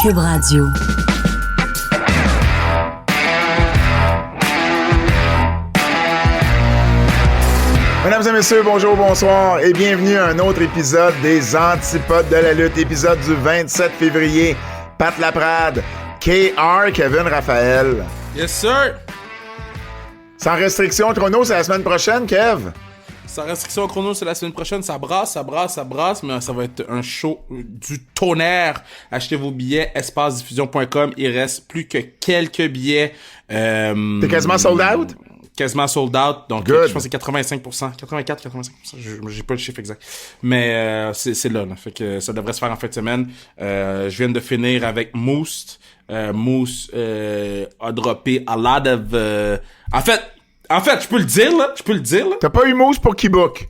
Cube Radio. Mesdames et messieurs, bonjour, bonsoir et bienvenue à un autre épisode des Antipodes de la lutte, épisode du 27 février. Pat Laprade, KR, Kevin Raphaël. Yes, sir! Sans restriction chrono, c'est la semaine prochaine, Kev? Sans restriction chrono, c'est la semaine prochaine. Ça brasse, mais ça va être un show du tonnerre. Achetez vos billets, espacediffusion.com. Il reste plus que quelques billets. T'es quasiment sold out? Quasiment sold out. Donc, Good. je pense que c'est 85%. 84-85%. J'ai pas le chiffre exact. Mais c'est là. Fait que ça devrait se faire en fin de semaine. Je viens de finir avec Moose. Moose a droppé a lot of... En fait, je peux le dire, là. T'as pas eu Moose pour Keybook?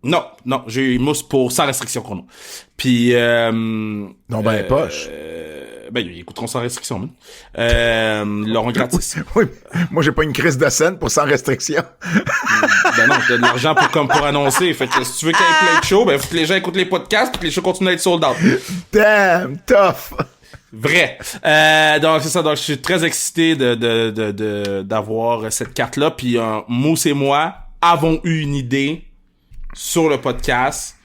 Non, j'ai eu Moose pour sans restriction chrono. Puis Non, poche. Ils écouteront sans restriction, man. Ils l'auront gratis. Oui, moi j'ai pas une crise de scène pour sans restriction. Ben non, t'as de l'argent pour annoncer. Fait que si tu veux qu'il y ait plein de shows, faut que les gens écoutent les podcasts puis que les shows continuent à être sold out. Damn, tough! Vrai. Donc c'est ça. Donc je suis très excité d'avoir cette carte-là. Puis Moose et moi avons eu une idée sur le podcast.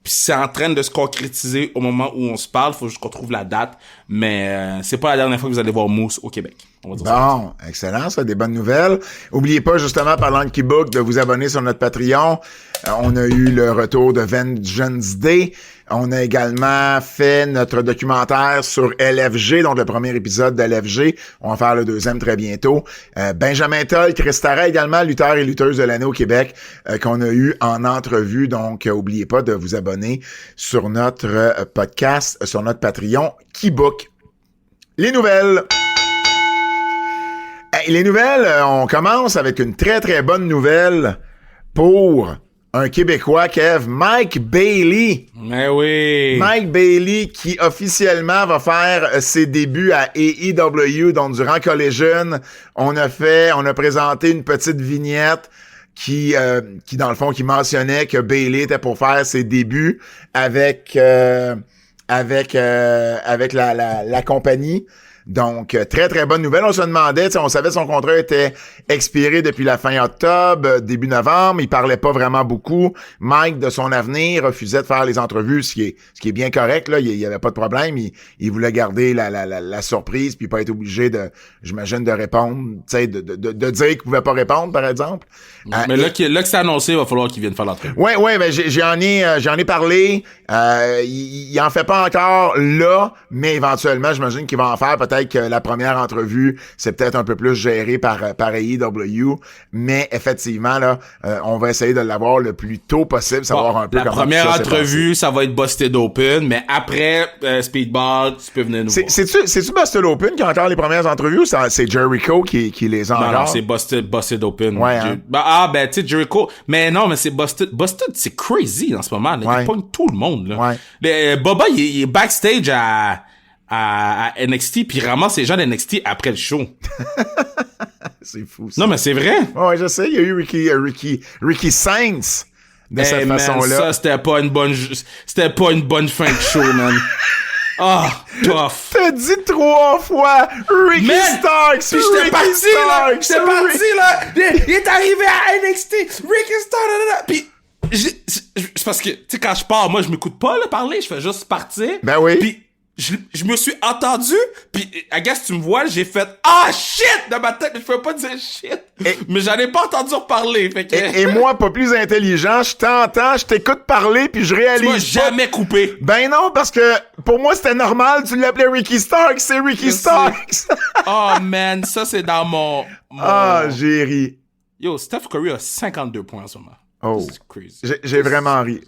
Puis c'est en train de se concrétiser au moment où on se parle. Faut juste qu'on trouve la date. Mais c'est pas la dernière fois que vous allez voir Moose au Québec. On va dire Bon, excellent, ça, des bonnes nouvelles. Oubliez pas, justement, parlant de Keybook, de vous abonner sur notre Patreon. On a eu le retour de Vengeance Day. On a également fait notre documentaire sur LFG, donc le premier épisode de LFG. On va faire le deuxième très bientôt. Benjamin Toll, Chris Tara également, lutteur et lutteuse de l'année au Québec, qu'on a eu en entrevue. Donc, oubliez pas de vous abonner sur notre podcast, sur notre Patreon, Keybook. Les nouvelles. Les nouvelles, on commence avec une très, très bonne nouvelle pour un Québécois, Kev, Mike Bailey. Mais oui! Mike Bailey qui officiellement va faire ses débuts à AEW, donc durant Collision, on a présenté une petite vignette qui dans le fond, qui mentionnait que Bailey était pour faire ses débuts avec la compagnie. Donc, très, très bonne nouvelle. On se demandait, on savait que son contrat était expiré depuis la fin octobre, début novembre. Il parlait pas vraiment beaucoup. Mike, de son avenir, refusait de faire les entrevues, ce qui est bien correct, là. Il y avait pas de problème. Il voulait garder la surprise puis pas être obligé j'imagine, de répondre, tu sais, de dire qu'il pouvait pas répondre, par exemple. Mais là que c'est annoncé, il va falloir qu'il vienne faire l'entrevue. Ouais, ben, j'en ai parlé. Il en fait pas encore là, mais éventuellement, j'imagine qu'il va en faire. Peut-être que la première entrevue, c'est peut-être un peu plus géré par AEW, mais effectivement, là, on va essayer de l'avoir le plus tôt possible, savoir un peu comment la première ça s'est entrevue, passé. ça va être Busted Open, mais après Speedball, tu peux venir nous voir. C'est-tu Busted Open qui a encore les premières entrevues ou c'est Jericho qui les a encore? Non, c'est Busted Open. Ouais, hein? Tu sais, Jericho. Mais non, mais c'est Busted. Busted, c'est crazy en ce moment. Là. Ouais. Il pogne tout le monde. Là. Ouais. Bubba, il est backstage à NXT, puis il ramasse les gens d'NXT après le show. C'est fou, ça. Non, mais c'est vrai. Ouais, je sais, il y a eu Ricky Saints de cette façon-là. Ça, c'était pas une bonne fin de show, man. Ah, tough. T'as dit 3 fois Ricky Starks! Puis j'étais parti, là! Il est arrivé à NXT! Ricky Starks! Puis c'est parce que, tu sais, quand je pars, moi, je m'écoute pas, là, parler. Je fais juste partir. Ben oui. Puis je me suis entendu, puis I guess tu me vois, j'ai fait « Ah, shit! » dans ma tête, je peux pas dire « shit ». Mais j'en ai pas entendu reparler, fait que... Et moi, pas plus intelligent, je t'entends, je t'écoute parler, puis je réalise Tu m'as jamais coupé. Ben non, parce que pour moi, c'était normal, tu l'appelais Ricky Starks, c'est Ricky Starks! Oh man, ça c'est dans mon... Ah, j'ai ri. Yo, Steph Curry a 52 points en ce moment. Oh, c'est crazy. J'ai vraiment ri.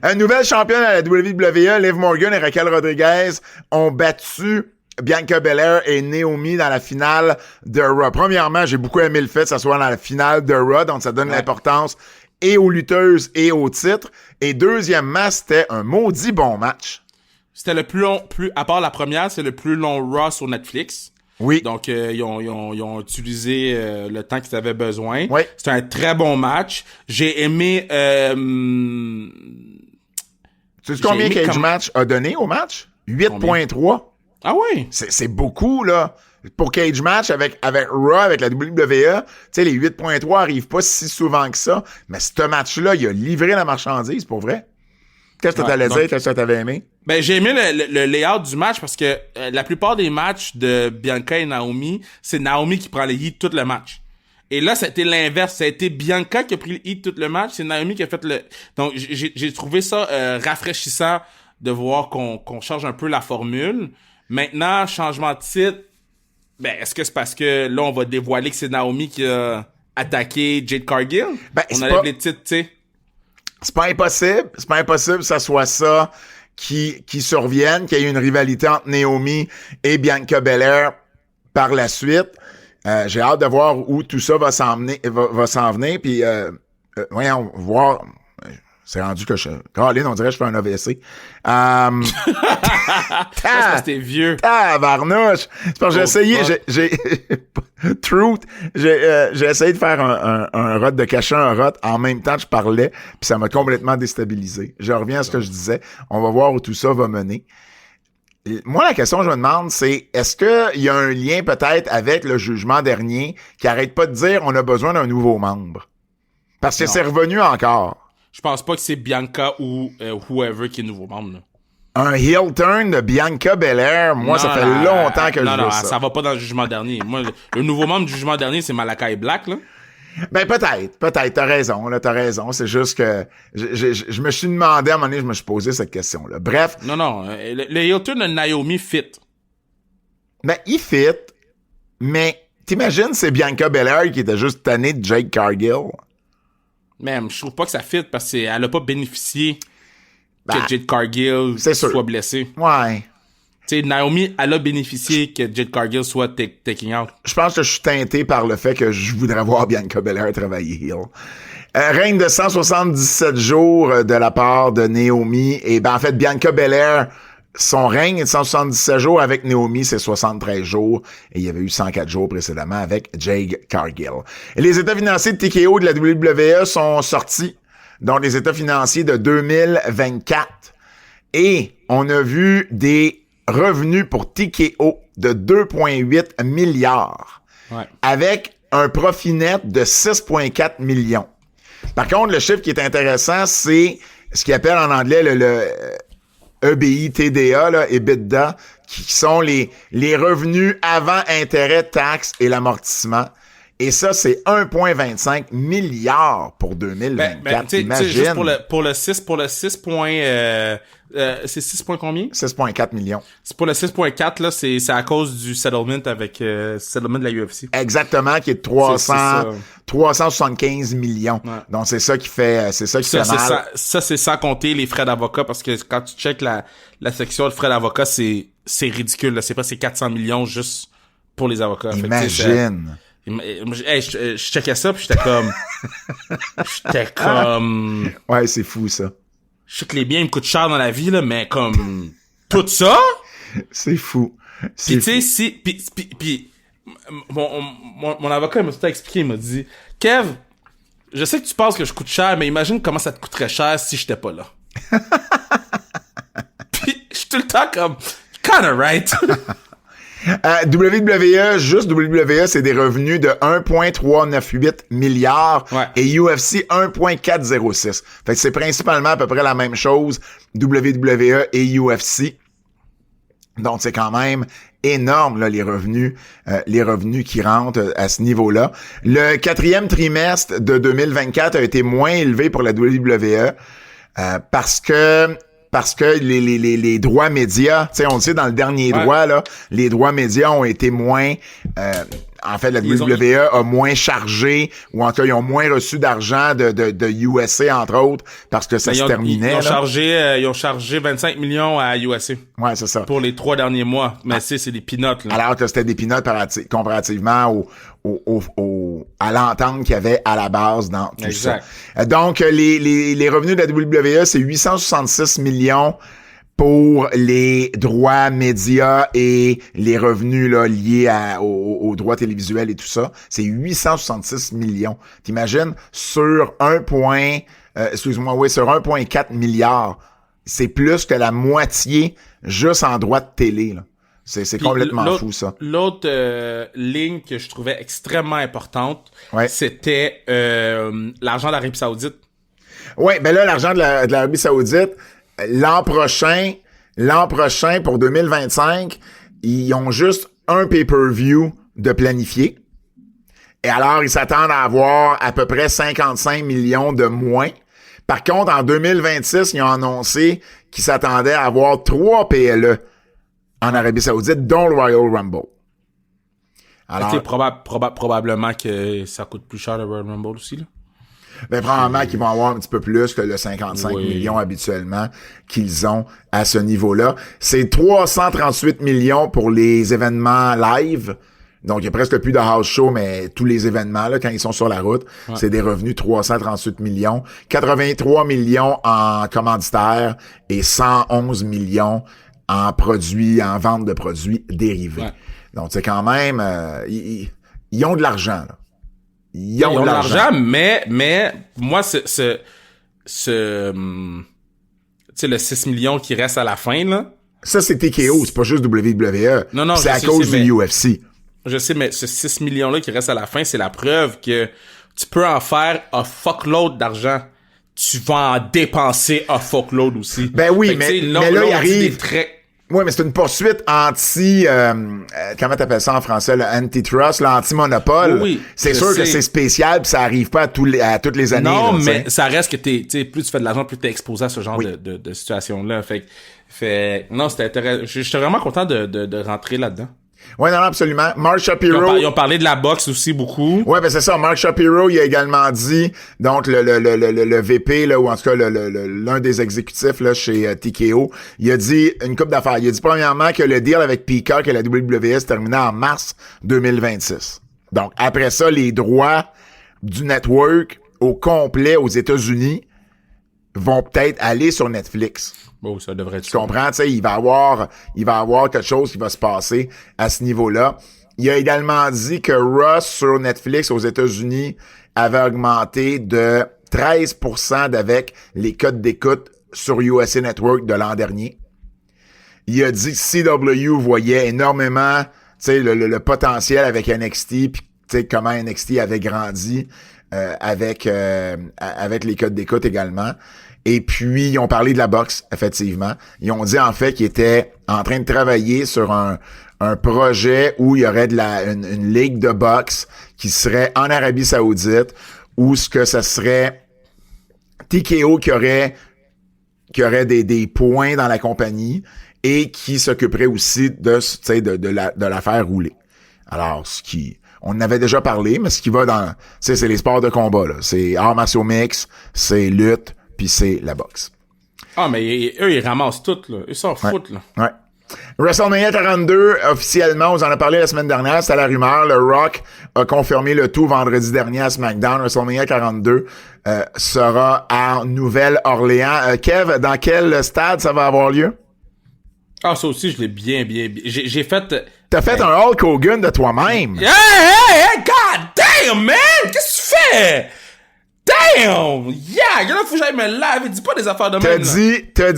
Une nouvelle championne à la WWE, Liv Morgan et Raquel Rodriguez ont battu Bianca Belair et Naomi dans la finale de Raw. Premièrement, j'ai beaucoup aimé le fait que ça soit dans la finale de Raw, donc ça donne l'importance et aux lutteuses et au titre. Et deuxièmement, c'était un maudit bon match. C'était le plus long, à part la première, c'est le plus long Raw sur Netflix. Oui. Donc, ils ont utilisé le temps qu'ils avaient besoin. Oui. C'était un très bon match. J'ai aimé... Tu sais combien Cage Match a donné au match? 8.3. Ah oui? C'est beaucoup, là. Pour Cage Match avec Raw, avec la WWE, tu sais, les 8.3 arrivent pas si souvent que ça. Mais ce match-là, il a livré la marchandise, pour vrai. Qu'est-ce que t'allais dire? Qu'est-ce que t'avais aimé? Ben, j'ai aimé le layout du match parce que la plupart des matchs de Bianca et Naomi, c'est Naomi qui prend les hits tout le match. Et là, ça a été l'inverse. Ça a été Bianca qui a pris le hit tout le match. C'est Naomi qui a fait le... Donc, j'ai trouvé ça rafraîchissant de voir qu'on change un peu la formule. Maintenant, changement de titre, ben, est-ce que c'est parce que là, on va dévoiler que c'est Naomi qui a attaqué Jade Cargill? Ben, on enlève les titres, tu sais. C'est pas impossible que ça soit ça qui survienne, qu'il y ait une rivalité entre Naomi et Bianca Belair par la suite. J'ai hâte de voir où tout ça va s'en venir, puis voyons, voir... C'est rendu que Caroline, on dirait que je fais un AVC. C'est parce que t'es vieux. Varnouche. C'est parce que j'ai essayé, Truth, j'ai essayé de faire un rot, de cacher un rot en même temps que je parlais, puis ça m'a complètement déstabilisé. Je reviens à ce que je disais. On va voir où tout ça va mener. Moi, la question que je me demande, c'est est-ce qu'il y a un lien peut-être avec le jugement dernier qui arrête pas de dire on a besoin d'un nouveau membre? Parce que c'est revenu encore. Je pense pas que c'est Bianca ou whoever qui est nouveau membre, là. Un heel turn de Bianca Belair, moi, ça fait longtemps que je veux ça. Non, ça va pas dans le jugement dernier. Moi, le nouveau membre du jugement dernier, c'est Malakai Black, là. Ben, peut-être, t'as raison. C'est juste que je me suis demandé, à un moment donné, je me suis posé cette question-là. Bref. Non, le heel turn de Naomi fit. Ben, il fit, mais t'imagines, c'est Bianca Belair qui était juste tannée de Jade Cargill. Même, je trouve pas que ça fit parce qu'elle a pas bénéficié que Jade Cargill soit blessée. Ouais. Tu sais, Naomi, elle a bénéficié que Jade Cargill soit taking out. Je pense que je suis teinté par le fait que je voudrais voir Bianca Belair travailler heel. Règne de 177 jours de la part de Naomi. Et ben en fait, Bianca Belair, son règne est de 177 jours. Avec Naomi, c'est 73 jours. Et il y avait eu 104 jours précédemment avec Jade Cargill. Et les états financiers de TKO de la WWE sont sortis, dont les états financiers de 2024. Et on a vu des revenus pour TKO de 2,8 milliards. Ouais. Avec un profit net de 6,4 millions. Par contre, le chiffre qui est intéressant, c'est ce qu'ils appellent en anglais le EBITDA, là, EBITDA, qui sont les revenus avant intérêt, taxes et l'amortissement. Et ça, c'est 1,25 milliard pour 2024. Imagine. Juste pour le 6 points, c'est 6 points combien? 6,4 millions. C'est pour le 6.4, là, c'est à cause du settlement avec, settlement de la UFC. Exactement, qui est de 375 millions. Ouais. Donc, c'est ça qui fait, mal. Ça, c'est sans compter les frais d'avocat, parce que quand tu checkes la section de frais d'avocat, c'est ridicule, là. C'est pas, c'est 400 millions juste pour les avocats. Imagine. Je checkais ça, puis j'étais comme... Ouais, c'est fou, ça. Je sais que les biens me coûtent cher dans la vie, là, mais comme... Tout ça? C'est fou. Puis tu sais, puis mon avocat, il m'a tout expliqué, il m'a dit, Kev, je sais que tu penses que je coûte cher, mais imagine comment ça te coûterait cher si j'étais pas là. Puis je suis tout le temps comme, kinda right. juste WWE, c'est des revenus de 1,398 milliards et UFC 1,406. Fait que c'est principalement à peu près la même chose, WWE et UFC. Donc c'est quand même énorme là, les revenus qui rentrent à ce niveau-là. Le 4e trimestre de 2024 a été moins élevé pour la WWE parce que les droits médias, tu sais, on le sait dans le dernier droit, là, les droits médias ont été moins, en fait, la WWE a moins chargé, ou en tout cas, ils ont moins reçu d'argent de USA, entre autres, parce que ça se terminait. Ils ont chargé 25 millions à USA. Ouais, c'est ça. Pour les 3 derniers mois. Mais c'est des peanuts, là. Alors que c'était des peanuts comparativement à l'entente qu'il y avait à la base dans tout ça. Donc, les revenus de la WWE, c'est 866 millions pour les droits médias et les revenus là, liés aux droits télévisuels et tout ça. C'est 866 millions. T'imagines? Sur 1,4 milliard. c'est plus que la moitié juste en droit de télé, là. C'est complètement fou, ça. L'autre ligne que je trouvais extrêmement importante, ouais. c'était l'argent de l'Arabie Saoudite. Ouais, ben là, l'argent de l'Arabie Saoudite, l'an prochain, pour 2025, ils ont juste un pay-per-view de planifié. Et alors, ils s'attendent à avoir à peu près 55 millions de moins. Par contre, en 2026, ils ont annoncé qu'ils s'attendaient à avoir 3 PLE en Arabie Saoudite, dont le Royal Rumble. Alors, probablement que ça coûte plus cher le Royal Rumble aussi, là. Ben, probablement qu'ils vont avoir un petit peu plus que le 55 millions habituellement qu'ils ont à ce niveau-là. C'est 338 millions pour les événements live. Donc, il y a presque plus de house show, mais tous les événements, là, quand ils sont sur la route, c'est des revenus 338 millions. 83 millions en commanditaires et 111 millions en produits, en vente de produits dérivés. Ouais. Donc, c'est quand même, ils ont de l'argent, là. Ils ont de l'argent, mais moi, tu sais, le 6 millions qui reste à la fin, là. Ça, c'est TKO, c'est pas juste WWE. Non, c'est à cause du UFC. Je sais, mais ce 6 millions-là qui reste à la fin, c'est la preuve que tu peux en faire un fuckload d'argent. Tu vas en dépenser un fuckload aussi. Ben oui, mais là, il arrive... Oui, mais c'est une poursuite comment t'appelles ça en français, le antitrust, l'anti-monopole. Oui, c'est sûr que c'est spécial pis ça arrive pas à toutes les années. Non, là, mais ça reste que plus tu fais de l'argent, plus t'es exposé à ce genre de situation-là. Non, c'était intéressant. J'étais vraiment content de rentrer là-dedans. Oui, non, absolument. Mark Shapiro. Ils ont parlé de la boxe aussi beaucoup. Ouais, ben c'est ça. Mark Shapiro, il a également dit, donc le VP là, ou en tout cas l'un des exécutifs là chez TKO, il a dit une couple d'affaires. Il a dit premièrement que le deal avec Peacock et la WWE se terminait en mars 2026. Donc après ça, les droits du network au complet aux États-Unis vont peut-être aller sur Netflix. Oh, ça devrait être. Tu comprends, tu sais, il va avoir quelque chose qui va se passer à ce niveau-là. Il a également dit que Ross sur Netflix aux États-Unis avait augmenté de 13% d'avec les codes d'écoute sur USA Network de l'an dernier. Il a dit que CW voyait énormément, tu sais, le potentiel avec NXT, puis tu sais comment NXT avait grandi avec les codes d'écoute également. Et puis, ils ont parlé de la boxe, effectivement. Ils ont dit, en fait, qu'ils étaient en train de travailler sur un projet où il y aurait une ligue de boxe qui serait en Arabie Saoudite, où ce que ça serait TKO qui aurait des points dans la compagnie et qui s'occuperait aussi de la faire rouler. Alors, on en avait déjà parlé, mais ce qui va dans, c'est les sports de combat, là. C'est arts martiaux mix, c'est lutte, puis c'est la boxe. Ah, mais eux, ils ramassent tout, là. Ils s'en foutent, là. Ouais. WrestleMania 42, officiellement, on en a parlé la semaine dernière, c'était la rumeur. Le Rock a confirmé le tout vendredi dernier à SmackDown. WrestleMania 42 sera à Nouvelle-Orléans. Kev, dans quel stade ça va avoir lieu? Ah, ça aussi, je l'ai bien. J'ai fait... T'as fait un Hulk Hogan de toi-même. Hey, God damn, man! Qu'est-ce que tu fais? Damn! Yeah! Là, faut que j'aille me laver. Dis pas des affaires de même. T'as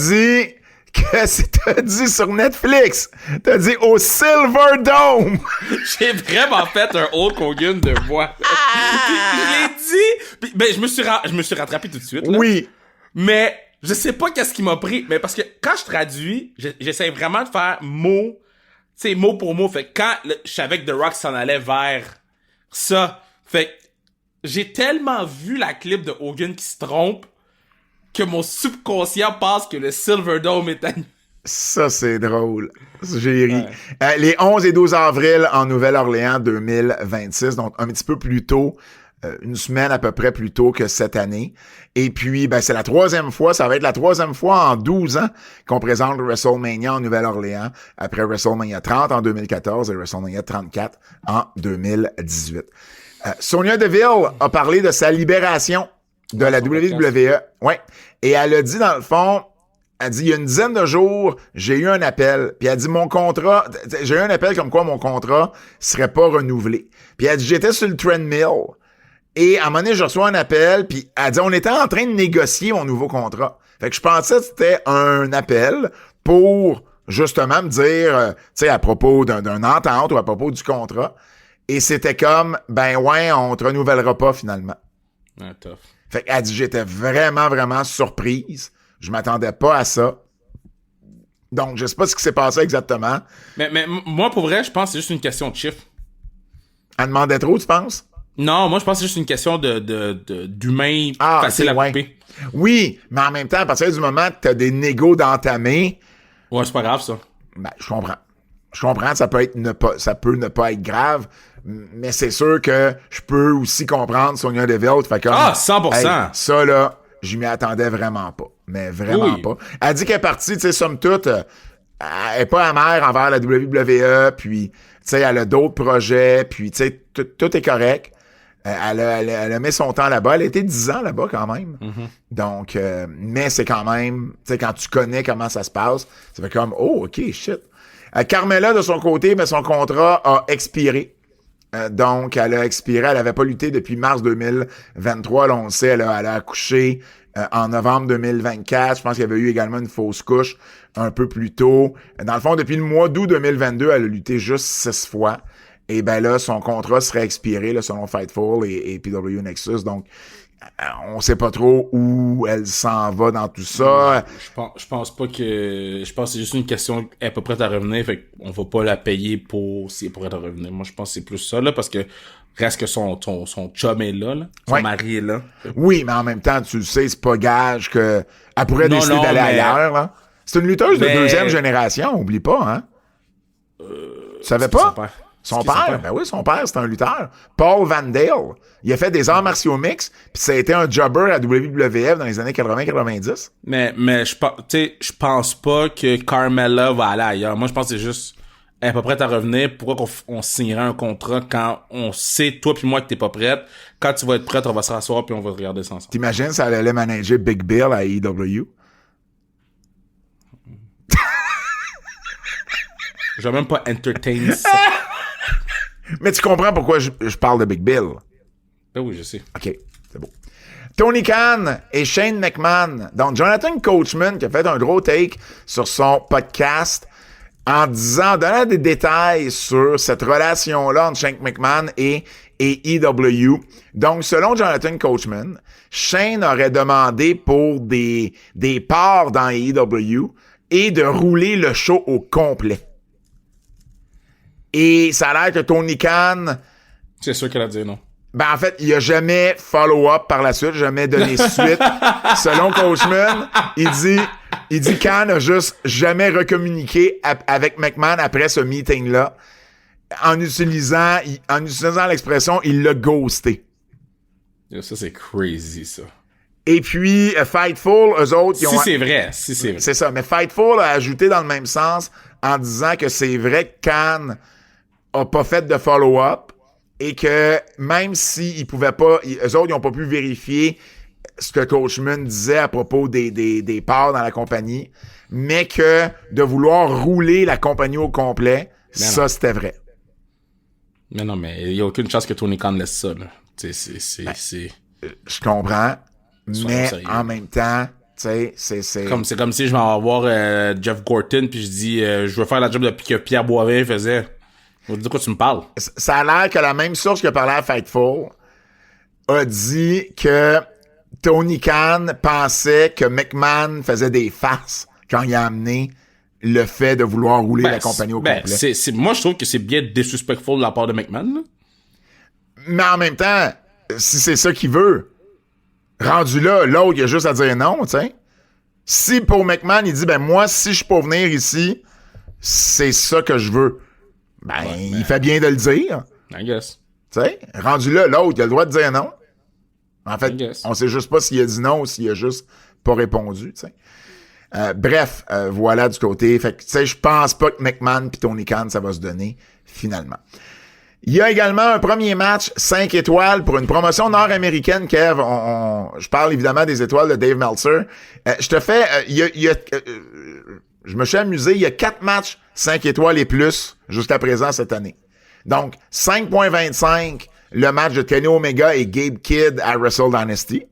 dit sur Netflix. T'as dit au Silver Dome. J'ai vraiment fait un Hulk Hogan de voix. Je l'ai dit. Puis, ben, je me suis rattrapé tout de suite, là. Oui. Mais, je sais pas qu'est-ce qui m'a pris. Mais parce que quand je traduis, j'essaie vraiment de faire mot pour mot. Fait que quand je savais que The Rock s'en allait vers ça. Fait que j'ai tellement vu la clip de Hogan qui se trompe que mon subconscient pense que le Silver Dome est à... Ça, c'est drôle. J'ai ri. Ouais. Les 11 et 12 avril en Nouvelle-Orléans 2026, donc un petit peu plus tôt, une semaine à peu près plus tôt que cette année. Et puis, ben, c'est la troisième fois, ça va être la troisième fois en 12 ans qu'on présente WrestleMania en Nouvelle-Orléans, après WrestleMania 30 en 2014 et WrestleMania 34 en 2018. Sonya Deville a parlé de sa libération de la WWE. Ouais. Et elle a dit, dans le fond, elle dit, il y a une dizaine de jours, j'ai eu un appel. Puis elle dit, j'ai eu un appel comme quoi mon contrat serait pas renouvelé. Puis elle dit, j'étais sur le treadmill. Et à un moment donné, je reçois un appel, puis elle dit, on était en train de négocier mon nouveau contrat. Fait que je pensais que c'était un appel pour justement me dire, tu sais, à propos d'un entente ou à propos du contrat. Et c'était comme, ben ouais, on te renouvellera pas finalement. Ouais, tough. Fait qu'elle dit, j'étais vraiment, vraiment surprise. Je m'attendais pas à ça. Donc, je sais pas ce qui s'est passé exactement. Mais moi, pour vrai, je pense que c'est juste une question de chiffre. Elle demandait trop, tu penses? Non, moi, je pense que c'est juste une question d'humain facile à ouais. couper. Oui, mais en même temps, à partir du moment que t'as des négos d'entamer, Ouais, c'est pas grave, ça. ben, je comprends. Je comprends, ça peut ne pas être grave, mais c'est sûr que je peux aussi comprendre Sonia Deville. Fait comme, 100%. Hey, ça, là, je m'y attendais vraiment pas. Mais vraiment pas. Elle dit qu'elle est partie, tu sais, somme toute, elle est pas amère envers la WWE, puis, tu sais, elle a d'autres projets, puis, tu sais, tout est correct. Elle a mis son temps là-bas. Elle a été 10 ans là-bas quand même. Mm-hmm. Donc, mais c'est quand même, tu sais, quand tu connais comment ça se passe, ça fait comme, oh, OK, shit. Carmella, de son côté, mais son contrat a expiré. Donc, elle a expiré. Elle avait pas lutté depuis mars 2023. Là, on le sait, elle a accouché en novembre 2024. Je pense qu'il y avait eu également une fausse couche un peu plus tôt. Dans le fond, depuis le mois d'août 2022, elle a lutté juste 6 fois. Et ben là, son contrat serait expiré là, selon Fightful et PW Nexus. Donc, on sait pas trop où elle s'en va dans tout ça. Je pense pas que... Je pense que c'est juste une question, elle est pas prête à revenir, fait qu'on va pas la payer pour si elle est prête à revenir. Moi, je pense que c'est plus ça, là, parce que reste que son chum est là. Son mari est là. Oui, mais en même temps, tu le sais, c'est pas gage que elle pourrait décider d'aller ailleurs, là. C'est une lutteuse de deuxième génération, oublie pas, hein? Tu savais pas? Son père? Ben oui, son père, c'est un lutteur. Paul Van Dale. Il a fait des arts martiaux mix, puis ça a été un jobber à WWF dans les années 80-90. Mais je pense pas que Carmella va aller ailleurs. Moi, je pense que c'est juste, elle est pas prête à revenir. Pourquoi on signerait un contrat quand on sait, toi puis moi, que t'es pas prête? Quand tu vas être prête, on va se rasseoir puis on va regarder ça ensemble. T'imagines ça allait manager Big Bill à AEW? Je vais même pas entertain ça. Mais tu comprends pourquoi je parle de Big Bill? Ben oui, je sais. OK, c'est beau. Tony Khan et Shane McMahon. Donc, Jonathan Coachman qui a fait un gros take sur son podcast en donnant des détails sur cette relation-là entre Shane McMahon et AEW. Donc, selon Jonathan Coachman, Shane aurait demandé pour des parts dans AEW et de rouler le show au complet. Et ça a l'air que Tony Khan... C'est sûr qu'elle a dit non. Ben, en fait, il a jamais follow-up par la suite, jamais donné suite. Selon Coachman, il dit Khan a juste jamais recommuniqué avec McMahon après ce meeting-là. En utilisant l'expression, il l'a ghosté. Ça, c'est crazy, ça. Et puis, Fightful, eux autres, ils ont... Si c'est vrai. C'est ça, mais Fightful a ajouté dans le même sens en disant que c'est vrai que Khan a pas fait de follow-up et que même s'ils pouvaient pas, eux autres, ils ont pas pu vérifier ce que Coachman disait à propos des parts dans la compagnie, mais que de vouloir rouler la compagnie au complet, ça, c'était vrai. Mais non, mais il y a aucune chance que Tony Khan laisse ça, là. C'est... Je comprends, mais en même temps, tu sais, c'est... C'est comme si je vais avoir Jeff Gorton puis je dis je veux faire la job que Pierre Boivin faisait. De quoi tu me parles? Ça a l'air que la même source qui a parlé à Fightful a dit que Tony Khan pensait que McMahon faisait des farces quand il a amené le fait de vouloir rouler la compagnie au complet. Moi, je trouve que c'est bien disrespectful de la part de McMahon, là. Mais en même temps, si c'est ça qu'il veut, rendu là, l'autre, il a juste à dire non, tu sais. Si pour McMahon, il dit, ben moi, si je peux venir ici, c'est ça que je veux. Ben, il fait bien de le dire. I guess. Tu sais, rendu là, l'autre, il a le droit de dire non. En fait, on sait juste pas s'il a dit non ou s'il a juste pas répondu, tu sais. Bref, voilà du côté. Fait que, tu sais, je pense pas que McMahon pis Tony Khan, ça va se donner, finalement. Il y a également un premier match 5 étoiles pour une promotion nord-américaine, Kev. Je parle évidemment des étoiles de Dave Meltzer. Je te fais... je me suis amusé. Il y a 4 matchs 5 étoiles et plus jusqu'à présent cette année. Donc, 5.25, le match de Kenny Omega et Gabe Kidd à Wrestle Dynasty.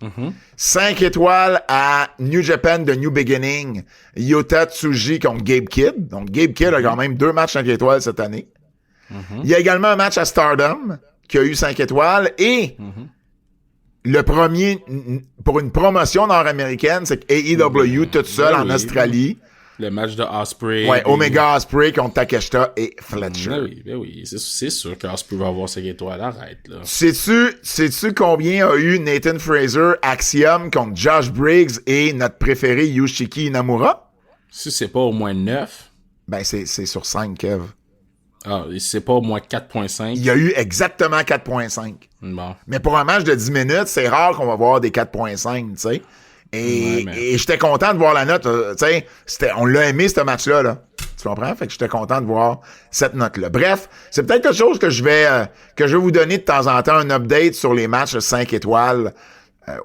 Mhm. 5 étoiles à New Japan The New Beginning, Yota Tsuji contre Gabe Kidd. Donc, Gabe Kidd a quand même 2 matchs 5 étoiles cette année. Il y a également un match à Stardom qui a eu 5 étoiles et le premier pour une promotion nord-américaine, c'est que AEW toute seule en Australie. Le match de Ospreay. Ouais, Omega Ospreay contre Takeshita et Fletcher. Ben oui. C'est sûr qu'Ospreay va avoir 5 étoiles. Arrête, là. Sais-tu combien a eu Nathan Fraser, Axiom contre Josh Briggs et notre préféré Yoshiki Inamura? Si c'est pas au moins 9. Ben, c'est sur 5, Kev. Ah, c'est pas au moins 4.5. Il y a eu exactement 4.5. Bon. Mais pour un match de 10 minutes, c'est rare qu'on va voir des 4.5, tu sais. Et j'étais content de voir la note, tu sais, on l'a aimé ce match-là, là. Tu comprends? Fait que j'étais content de voir cette note-là. Bref, c'est peut-être quelque chose que je vais vous donner de temps en temps, un update sur les matchs 5 étoiles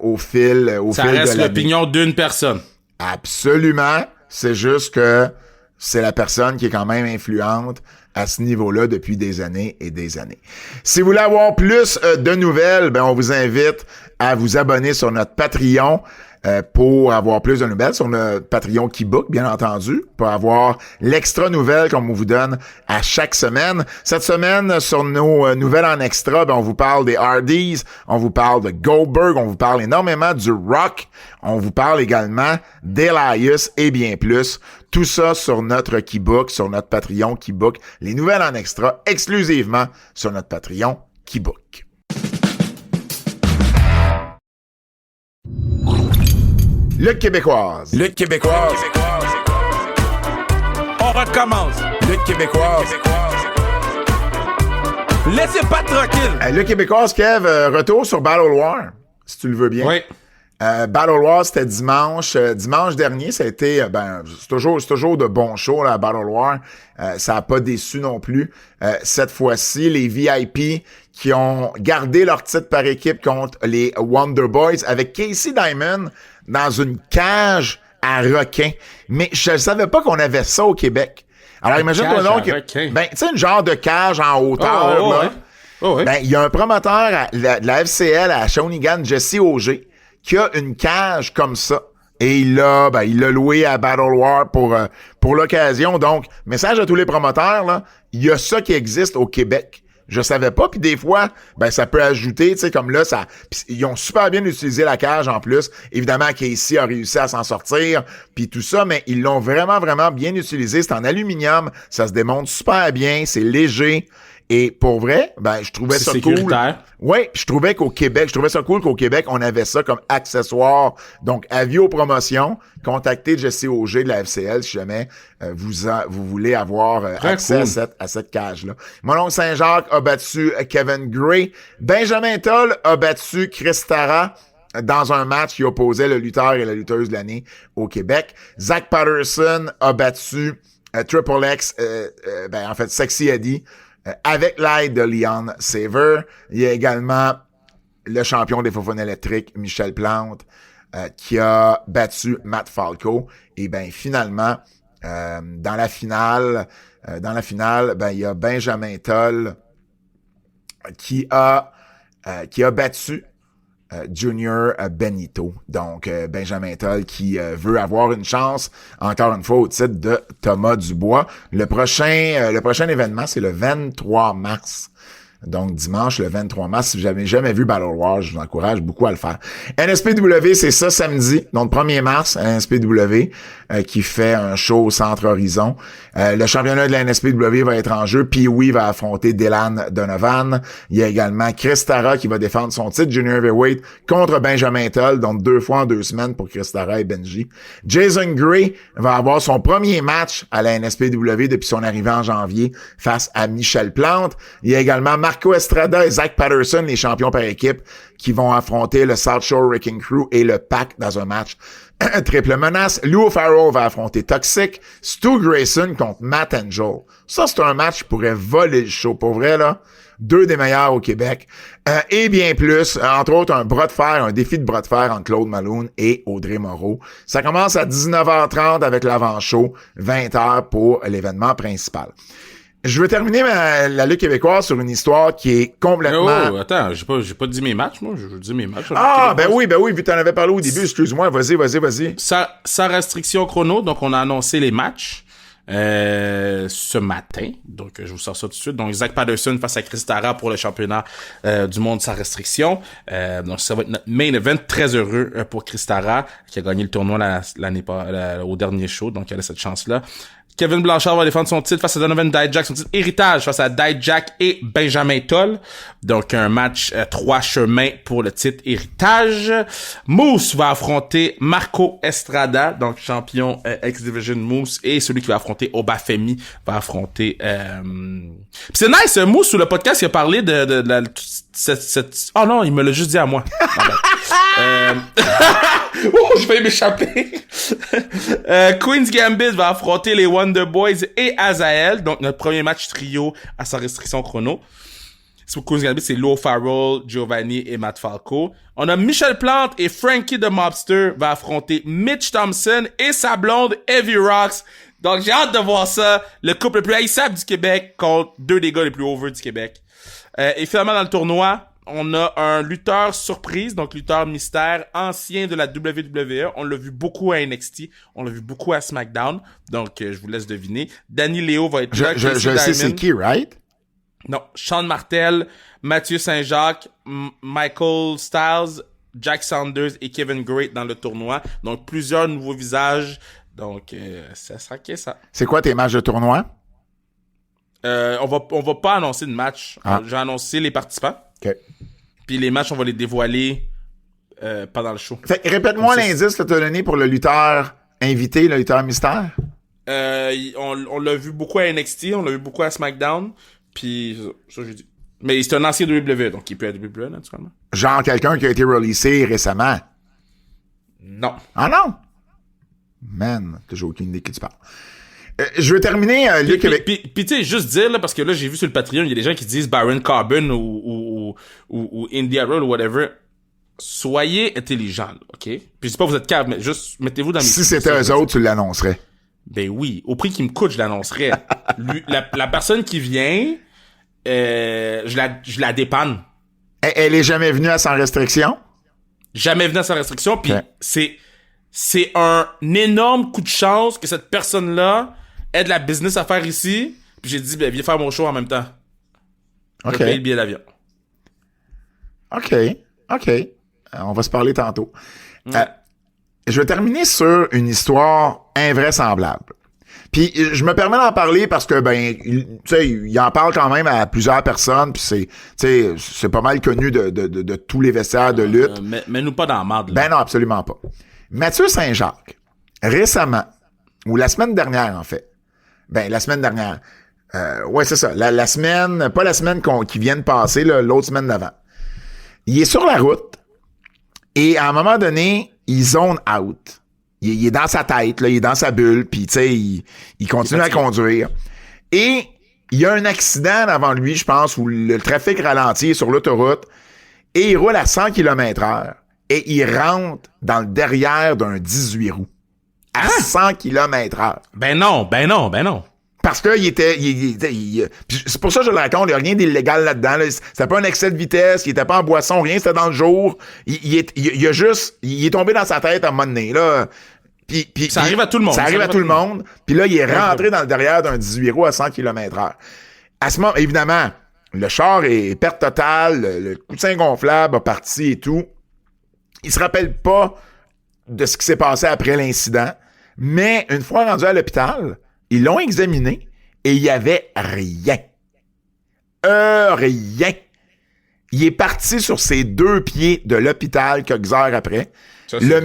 au fil de l'année. Ça reste l'opinion d'une personne. Absolument. C'est juste que c'est la personne qui est quand même influente à ce niveau-là depuis des années et des années. Si vous voulez avoir plus de nouvelles, ben on vous invite à vous abonner sur notre Patreon pour avoir plus de nouvelles, sur notre Patreon Keybook, bien entendu, pour avoir l'extra nouvelle qu'on vous donne à chaque semaine. Cette semaine, sur nos nouvelles en extra, ben on vous parle des Hardys, on vous parle de Goldberg, on vous parle énormément du Rock, on vous parle également d'Elias et bien plus. Tout ça sur notre Keybook, sur notre Patreon Keybook. Les nouvelles en extra exclusivement sur notre Patreon Keybook. Lutte québécoise. Lutte québécoise. On recommence. Lutte québécoise. Laissez pas tranquille. Lutte québécoise, Kev, retour sur Battle War, si tu le veux bien. Oui. Battle War, c'était dimanche. Dimanche dernier, ça a été, c'est toujours de bons shows, là, à Battle War. Ça a pas déçu non plus. Cette fois-ci, les VIP qui ont gardé leur titre par équipe contre les Wonder Boys avec Casey Diamond dans une cage à requins. Mais je savais pas qu'on avait ça au Québec. Alors, imagine-toi donc, tu sais, une genre de cage en hauteur, là. Ouais. Oh, ouais. Ben, il y a un promoteur de la FCL à Shawinigan, Jesse Auger, qui a une cage comme ça. Et il l'a loué à Battle War pour l'occasion. Donc, message à tous les promoteurs, là, il y a ça qui existe au Québec. Je savais pas, puis des fois, ben ça peut ajouter, tu sais, comme là, ça, ils ont super bien utilisé la cage en plus. Évidemment, Casey a réussi à s'en sortir, puis tout ça, mais ils l'ont vraiment, vraiment bien utilisé. C'est en aluminium, ça se démonte super bien, c'est léger. Et pour vrai, ben je trouvais ça cool. Oui, je trouvais ça cool qu'au Québec, on avait ça comme accessoire. Donc, avis aux promotions, contactez Jesse Auger de la FCL si jamais vous voulez avoir accès cool. à cette cage-là. Mon oncle Saint-Jacques a battu Kevin Gray. Benjamin Toll a battu Chris Tara dans un match qui opposait le lutteur et la lutteuse de l'année au Québec. Zach Patterson a battu Triple X, en fait, Sexy Eddie, avec l'aide de Leon Saver. Il y a également le champion des Faux-Fun électriques, Michel Plante, qui a battu Matt Falco. Et ben finalement, dans la finale, ben il y a Benjamin Toll qui a battu Junior Benito. Donc, Benjamin Toll qui veut avoir une chance, encore une fois, au titre de Thomas Dubois. Le prochain événement, c'est le 23 mars. Donc, dimanche, le 23 mars. Si vous n'avez jamais vu Battle War, je vous encourage beaucoup à le faire. NSPW, c'est ça samedi, donc 1er mars, NSPW, qui fait un show au Centre Horizon. Le championnat de la NSPW va être en jeu. Pee-Wee va affronter Dylan Donovan. Il y a également Chris Tara qui va défendre son titre Junior Heavyweight contre Benjamin Toll, donc 2 fois en 2 semaines pour Chris Tara et Benji. Jason Gray va avoir son premier match à la NSPW depuis son arrivée en janvier face à Michel Plante. Il y a également Marco Estrada et Zach Patterson, les champions par équipe, qui vont affronter le South Shore Wrecking Crew et le PAC dans un match triple menace. Lou Farrell va affronter Toxic. Stu Grayson contre Matt Angel. Ça, c'est un match qui pourrait voler le show. Pour vrai, là, 2 des meilleurs au Québec. Et bien plus, entre autres, un défi de bras de fer entre Claude Malone et Audrey Moreau. Ça commence à 19h30 avec l'avant-show, 20h pour l'événement principal. Je veux terminer la Ligue québécoise sur une histoire qui est complètement... Oh, attends, j'ai pas dit mes matchs, moi. Je dis mes matchs. Ben oui, vu que t'en avais parlé au début, excuse-moi, vas-y. Sans restriction chrono, donc on a annoncé les matchs ce matin. Donc, je vous sors ça tout de suite. Donc, Zach Patterson face à Chris Tara pour le championnat du monde sans restriction. Donc, ça va être notre main event. Très heureux pour Chris Tara, qui a gagné le tournoi au dernier show. Donc, il a cette chance-là. Kevin Blanchard va défendre son titre face à Donovan Dijak, son titre héritage face à Dijak et Benjamin Toll. Donc un match 3 chemins pour le titre héritage. Moose va affronter Marco Estrada, donc champion X-Division Moose, et celui qui va affronter Obafemi va affronter... Puis c'est nice, Moose sur le podcast il a parlé de la... Oh non, il me l'a juste dit à moi. Oh, je vais m'échapper. Queen's Gambit va affronter les Wonder Boys et Azael. Donc, notre premier match trio à sa restriction chrono. Sur Queen's Gambit, c'est Lo Farrell, Giovanni et Matt Falco. On a Michel Plante et Frankie the Mobster va affronter Mitch Thompson et sa blonde Heavy Rocks. Donc, j'ai hâte de voir ça. Le couple le plus haïssable du Québec contre deux des gars les plus over du Québec. Et finalement, dans le tournoi, on a un lutteur surprise, donc lutteur mystère, ancien de la WWE. On l'a vu beaucoup à NXT, on l'a vu beaucoup à SmackDown. Donc, je vous laisse deviner. Danny Leo va être là. Je sais c'est qui, right? Non, Sean Martel, Mathieu Saint-Jacques, Michael Styles, Jack Saunders et Kevin Great dans le tournoi. Donc, plusieurs nouveaux visages. Donc, ça sera que ça. C'est quoi tes matchs de tournoi? On va pas annoncer de match. J'ai annoncé les participants. OK. Puis les matchs, on va les dévoiler pendant le show. Fait répète-moi l'indice que t'as donné pour le lutteur invité, le lutteur mystère. On l'a vu beaucoup à NXT, on l'a vu beaucoup à SmackDown, puis ça j'ai dit. Mais c'est un ancien WWE, donc il peut être WWE, naturellement. Genre quelqu'un qui a été releasé récemment. Non. Ah non? Man, j'ai aucune idée de qui tu parles. Je veux terminer Ligue Québec. Puis tu sais, juste dire, là, parce que là, j'ai vu sur le Patreon, il y a des gens qui disent Baron Corbin ou India Road ou whatever. Soyez intelligents, OK? Puis c'est pas vous êtes calme, mais juste mettez-vous dans mes... Si c'était eux autres, tu l'annoncerais. Ben oui, au prix qu'il me coûte, je l'annoncerais. La personne qui vient, je la dépanne. Elle est jamais venue à Sans Restriction? Jamais venue à Sans Restriction, puis okay. c'est un énorme coup de chance que cette personne-là ait de la business à faire ici. Puis j'ai dit, ben, viens faire mon show en même temps. OK. Je paye le billet d'avion. OK. On va se parler tantôt. Je vais terminer sur une histoire invraisemblable. Puis je me permets d'en parler parce que, ben, tu sais, il en parle quand même à plusieurs personnes, puis c'est pas mal connu de tous les vestiaires de lutte. Mais nous pas dans la merde, là. Ben non, absolument pas. Mathieu Saint-Jacques, récemment, ou la semaine dernière, en fait. Ben, la semaine dernière. Ouais, c'est ça. La semaine, pas la semaine qui vient de passer, là, l'autre semaine d'avant. Il est sur la route, et à un moment donné, il zone out. Il est dans sa tête, là, il est dans sa bulle, puis tu sais, il continue à conduire. Et il y a un accident avant lui, je pense, où le trafic ralentit sur l'autoroute, et il roule à 100 km/h, et il rentre dans le derrière d'un 18 roues. À 100 km/h. Ben non. Parce que c'est pour ça que je le raconte, il n'y a rien d'illégal là-dedans. Là. C'était pas un excès de vitesse, il était pas en boisson, rien, c'était dans le jour. Il est tombé dans sa tête à un moment donné, là. Puis ça arrive à tout le monde. Ça arrive à tout le monde. Puis là, il est rentré dans le derrière d'un 18 roues à 100 km/h. À ce moment, évidemment, le char est perte totale, le coussin gonflable a parti et tout. Il se rappelle pas de ce qui s'est passé après l'incident, mais une fois rendu à l'hôpital, ils l'ont examiné et il y avait rien. Rien. Il est parti sur ses 2 pieds de l'hôpital quelques heures après. Ça, le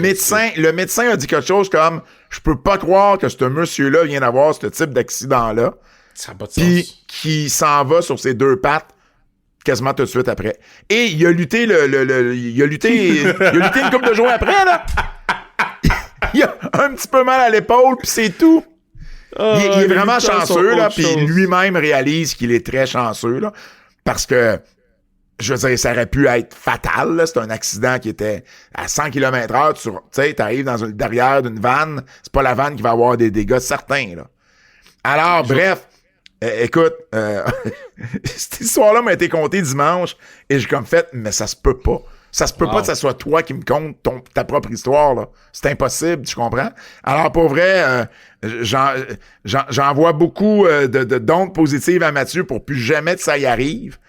médecin a dit quelque chose comme « Je peux pas croire que ce monsieur-là vient d'avoir ce type d'accident-là. » Puis qui s'en va sur ses 2 pattes quasiment tout de suite après. Et il a lutté il a lutté une couple de jours après, là. Il a un petit peu mal à l'épaule, puis c'est tout. Il est vraiment chanceux, là, puis lui-même réalise qu'il est très chanceux, là, parce que, je veux dire, ça aurait pu être fatal, là. C'est un accident qui était à 100 km/h, tu sais, t'arrives dans le derrière d'une vanne, c'est pas la vanne qui va avoir des dégâts certains, là. Alors, bref, Écoute, cette histoire-là m'a été contée dimanche et j'ai comme fait, mais ça se peut pas. Ça se peut pas que ça soit toi qui me conte ta propre histoire, là. C'est impossible, tu comprends? Alors, pour vrai, j'envoie beaucoup d'ondes positives à Mathieu pour plus jamais que ça y arrive.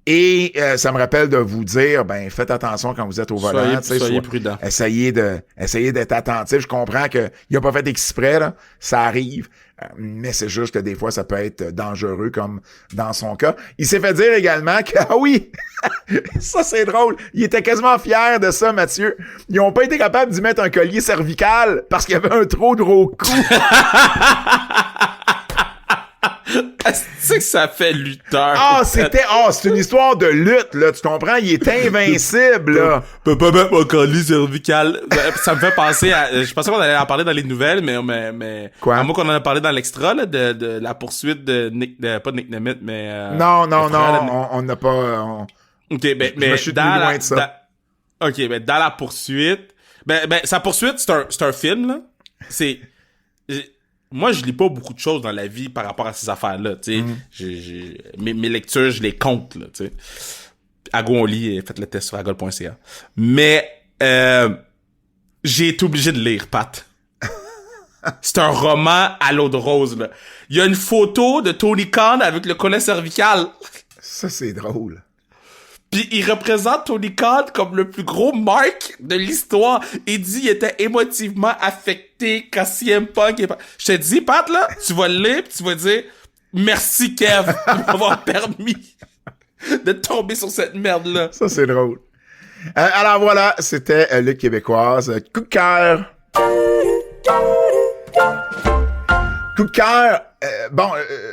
Et ça me rappelle de vous dire, ben faites attention quand vous êtes au volant. Soyez prudent. Essayez d'être attentif. Je comprends qu'il n'a pas fait exprès, là. Ça arrive. Mais c'est juste que des fois, ça peut être dangereux, comme dans son cas. Il s'est fait dire également que, ah oui, ça c'est drôle, il était quasiment fier de ça, Mathieu. Ils ont pas été capables d'y mettre un collier cervical parce qu'il y avait un trop gros cou. C'est que ça fait lutteur. C'est une histoire de lutte, là, tu comprends? Il est invincible, là. Peut pas mettre mon collier cervical. Ça me fait penser à, je pensais qu'on allait en parler dans les nouvelles, mais. Quoi? À moi qu'on en a parlé dans l'extra, là, de la poursuite pas de Nick Nemeth, mais, Non, on n'a pas, Ok, ben, je me suis tenu loin de ça. Ok, ben, dans la poursuite, sa poursuite, c'est un film, là. Moi, je lis pas beaucoup de choses dans la vie par rapport à ces affaires-là, tu sais. Mes lectures, je les compte, là, tu sais. Ago, on lit, faites le test sur agol.ca. Mais, j'ai été obligé de lire, Pat. C'est un roman à l'eau de rose, là. Il y a une photo de Tony Khan avec le collet cervical. Ça, c'est drôle. Puis il représente Tony Khan comme le plus gros mark de l'histoire. Il dit qu'il était émotivement affecté quand CM Punk est... Je te dis, Pat, là, tu vas le lire pis tu vas dire « Merci, Kev, de m'avoir permis de tomber sur cette merde-là. » Ça, c'est drôle. Alors voilà, c'était Lutte québécoise. Coup de cœur. Coup de cœur.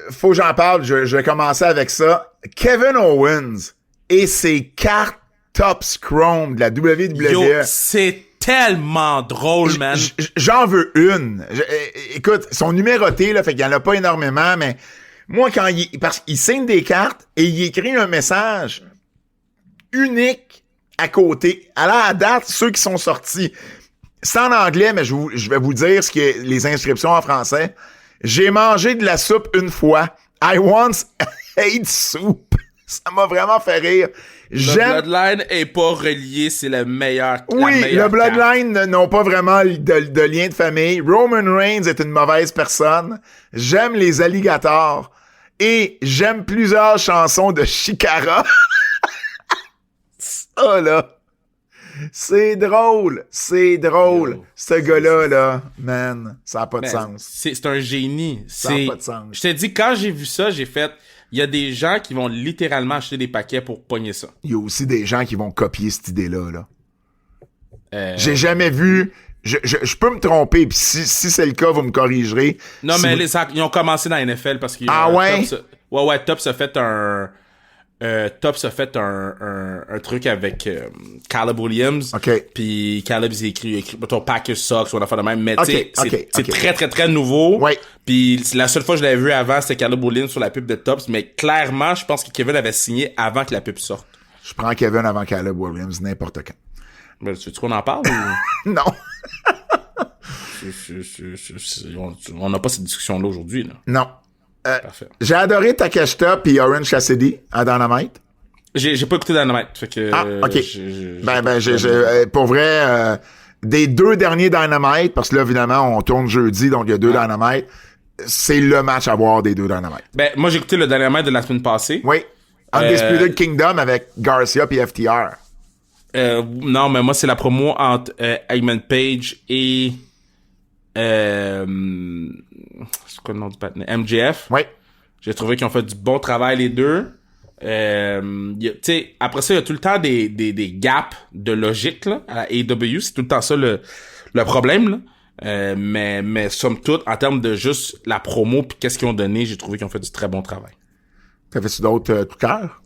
Faut que j'en parle. Je vais commencer avec ça. Kevin Owens et ses cartes Top Chrome de la WWE. Yo, c'est tellement drôle, man. J'en veux une. Écoute, ils sont numérotés, là, fait qu'il y en a pas énormément, mais moi, parce qu'il signe des cartes et il écrit un message unique à côté. Alors, à date, ceux qui sont sortis, c'est en anglais, mais je vais vous dire les inscriptions en français. J'ai mangé de la soupe une fois. I once ate soup. Ça m'a vraiment fait rire. Le Bloodline est pas relié, c'est le meilleur. Oui, le Bloodline n'ont pas vraiment de lien de famille. Roman Reigns est une mauvaise personne. J'aime les alligators. Et j'aime plusieurs chansons de Chikara. Ça, là. C'est drôle. Yo, ce gars-là, là, man, ça n'a pas de sens. C'est un génie. Ça n'a pas de sens. Je t'ai dit, quand j'ai vu ça, j'ai fait... Il y a des gens qui vont littéralement acheter des paquets pour pogner ça. Il y a aussi des gens qui vont copier cette idée-là, là. J'ai jamais vu... Je peux me tromper, puis si c'est le cas, vous me corrigerez. Non, mais ils ont commencé dans la NFL parce que... ouais? Top s'est fait un... Top s'est fait un truc avec Caleb Williams. OK. Puis Caleb, il écrit ton Packers sucks ou on a fait de même. Mais c'est OK. très, très, très nouveau. Ouais. Puis la seule fois que je l'avais vu avant, c'était Caleb Williams sur la pub de Tops. Mais clairement, je pense que Kevin avait signé avant que la pub sorte. Je prends Kevin avant Caleb Williams, n'importe quand. Ben, tu veux qu'on en parle ou... Non. On n'a pas cette discussion-là aujourd'hui, là. Non. Parfait. J'ai adoré Takeshita puis Orange Cassidy à Dynamite. J'ai pas écouté Dynamite. Fait que, OK. Pour vrai, des deux derniers Dynamite, parce que là, évidemment, on tourne jeudi, donc il y a deux Dynamite. C'est le match à voir des deux Dynamite. Ben, moi, j'ai écouté le Dynamite de la semaine passée. Oui. Undisputed Kingdom avec Garcia puis FTR. Non, mais moi, c'est la promo entre Eggman Page et... c'est quoi le nom du partenaire? MJF. Oui. J'ai trouvé qu'ils ont fait du bon travail, les deux. Tu sais, après ça, il y a tout le temps des gaps de logique, là, à la AEW. C'est tout le temps ça le problème, là. Mais somme toute, en termes de juste la promo pis qu'est-ce qu'ils ont donné, j'ai trouvé qu'ils ont fait du très bon travail. T'avais-tu d'autres coups de cœur?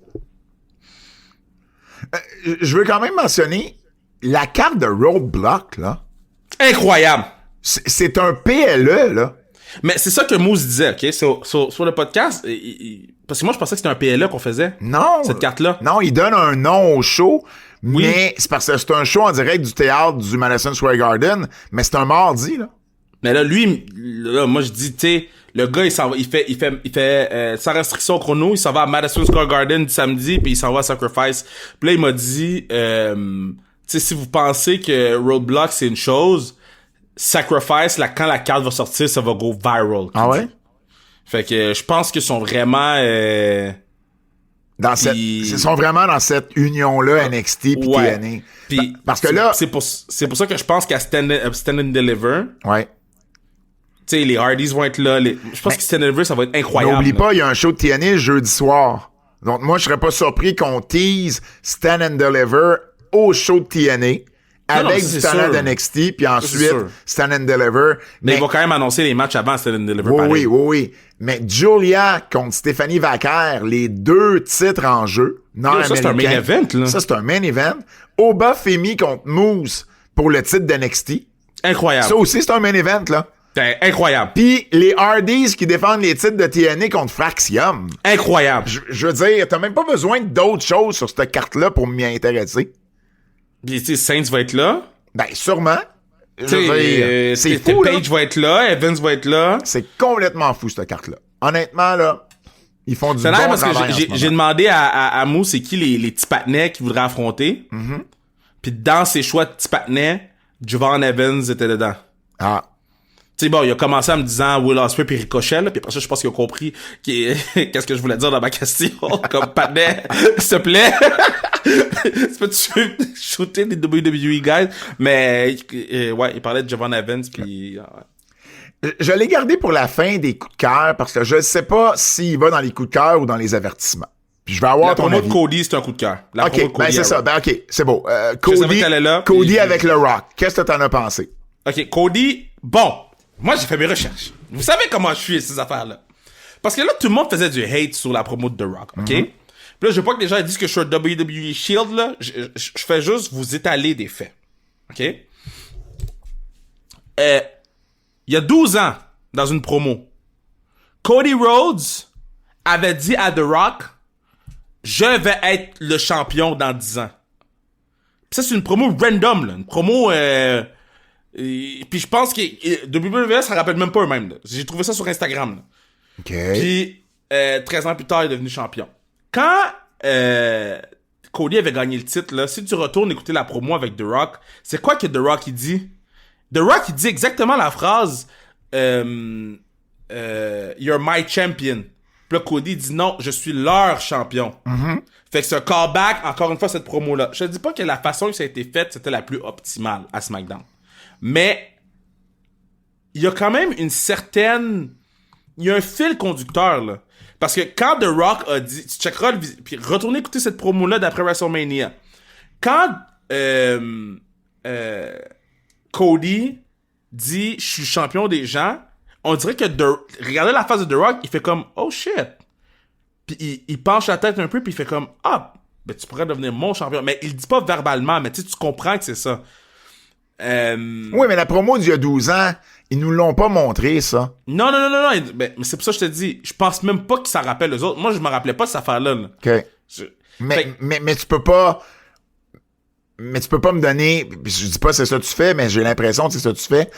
Je veux quand même mentionner la carte de Roadblock, là. Incroyable! C'est un PLE, là. Mais c'est ça que Moose disait, OK? Sur le podcast, parce que moi, je pensais que c'était un PLE qu'on faisait. Non. Cette carte-là. Non, il donne un nom au show, mais c'est parce que c'est un show en direct du théâtre du Madison Square Garden, mais c'est un mardi, là. Mais là, lui, là, moi, je dis, tu sais, Le gars, il fait sans restriction chrono, il s'en va à Madison Square Garden samedi, puis il s'en va à Sacrifice. Puis là, il m'a dit, tu sais, si vous pensez que Roadblock, c'est une chose, Sacrifice, quand la carte va sortir, ça va go viral. Ah ouais? Fait que je pense qu'ils sont vraiment... Ils sont vraiment dans cette union-là, NXT puis TNA. Puis parce que là... C'est pour ça que je pense qu'à Stand and Deliver... Ouais. Tu sais, les Hardys vont être là. Je pense que Stand and Deliver, ça va être incroyable. N'oublie pas, il y a un show de TNA jeudi soir. Donc moi, je serais pas surpris qu'on tease Stand and Deliver au show de TNA avec du talent de NXT, puis ensuite Stand and Deliver. Mais ils vont quand même annoncer les matchs avant Stand and Deliver. Oui. Mais Julia contre Stéphanie Vaquer, les 2 titres en jeu. Ça, c'est un main event, là. Ça, c'est un main event. Oba Femi contre Moose pour le titre d'NXT. Incroyable. Ça aussi, c'est un main event, là. C'est incroyable. Puis les Hardys qui défendent les titres de TNA contre Fraxium. Incroyable. Je veux dire, t'as même pas besoin d'autres choses sur cette carte-là pour m'y intéresser. Puis, tu sais, Saints va être là. Ben, sûrement. C'est fou, Page va être là, Evans va être là. C'est complètement fou, cette carte-là. Honnêtement, là, ils font du bon travail parce que j'ai demandé à Mou c'est qui les petits patinets qu'il voudrait affronter. Mm-hmm. Puis dans ses choix de petits patinets, Javon Evans était dedans. Ah. Tu sais, bon, il a commencé en me disant Will Ospreay puis Ricochet, là, puis après ça, je pense qu'il a compris qu'est-ce que je voulais dire dans ma question. Comme patinet, s'il te plaît. Tu peux-tu shooter les WWE guys? Mais, ouais, il parlait de Javon Evans, puis... Je l'ai gardé pour la fin des coups de cœur, parce que je ne sais pas s'il va dans les coups de cœur ou dans les avertissements. Puis je vais avoir ton avis. La promo de Cody, c'est un coup de cœur. OK, ben c'est ça. Ben OK, c'est beau. Cody avec le Rock. Qu'est-ce que t'en as pensé? OK, Cody, bon... Moi, j'ai fait mes recherches. Vous savez comment je suis, ces affaires-là. Parce que là, tout le monde faisait du hate sur la promo de The Rock, OK? Puis là, je veux pas que les gens disent que je suis un WWE Shield, là. Je fais juste vous étaler des faits. OK? Il y a 12 ans, dans une promo, Cody Rhodes avait dit à The Rock, « Je vais être le champion dans 10 ans. » Puis ça, c'est une promo random, là. Une promo... puis je pense que WWE, ça rappelle même pas eux-mêmes. Là. J'ai trouvé ça sur Instagram. Là. OK. Puis 13 ans plus tard, il est devenu champion. Quand Cody avait gagné le titre, là, si tu retournes écouter la promo avec The Rock, c'est quoi que The Rock il dit? The Rock il dit exactement la phrase You're my champion. Puis là, Cody dit non, je suis leur champion. Fait que c'est un callback, encore une fois, cette promo-là. Je te dis pas que la façon que ça a été fait, c'était la plus optimale à SmackDown. Mais il y a quand même une certaine... Il y a un fil conducteur, là. Parce que quand The Rock a dit... Tu checkeras... Puis retournez écouter cette promo-là d'après WrestleMania. Quand Cody dit « Je suis champion des gens », on dirait que... Regardez la face de The Rock, il fait comme « Oh shit ». Puis il penche la tête un peu, puis il fait comme « Ah, ben tu pourrais devenir mon champion ». Mais il le dit pas verbalement, mais tu comprends que c'est ça. Oui, mais la promo d'il y a 12 ans, ils nous l'ont pas montré, ça. Non. Mais c'est pour ça que je te dis, je pense même pas que ça rappelle les autres. Moi, je me rappelais pas de cette affaire-là. Là. OK. Mais tu peux pas... Mais tu peux pas me donner... Je dis pas c'est ça que tu fais, mais j'ai l'impression que c'est ça que tu fais.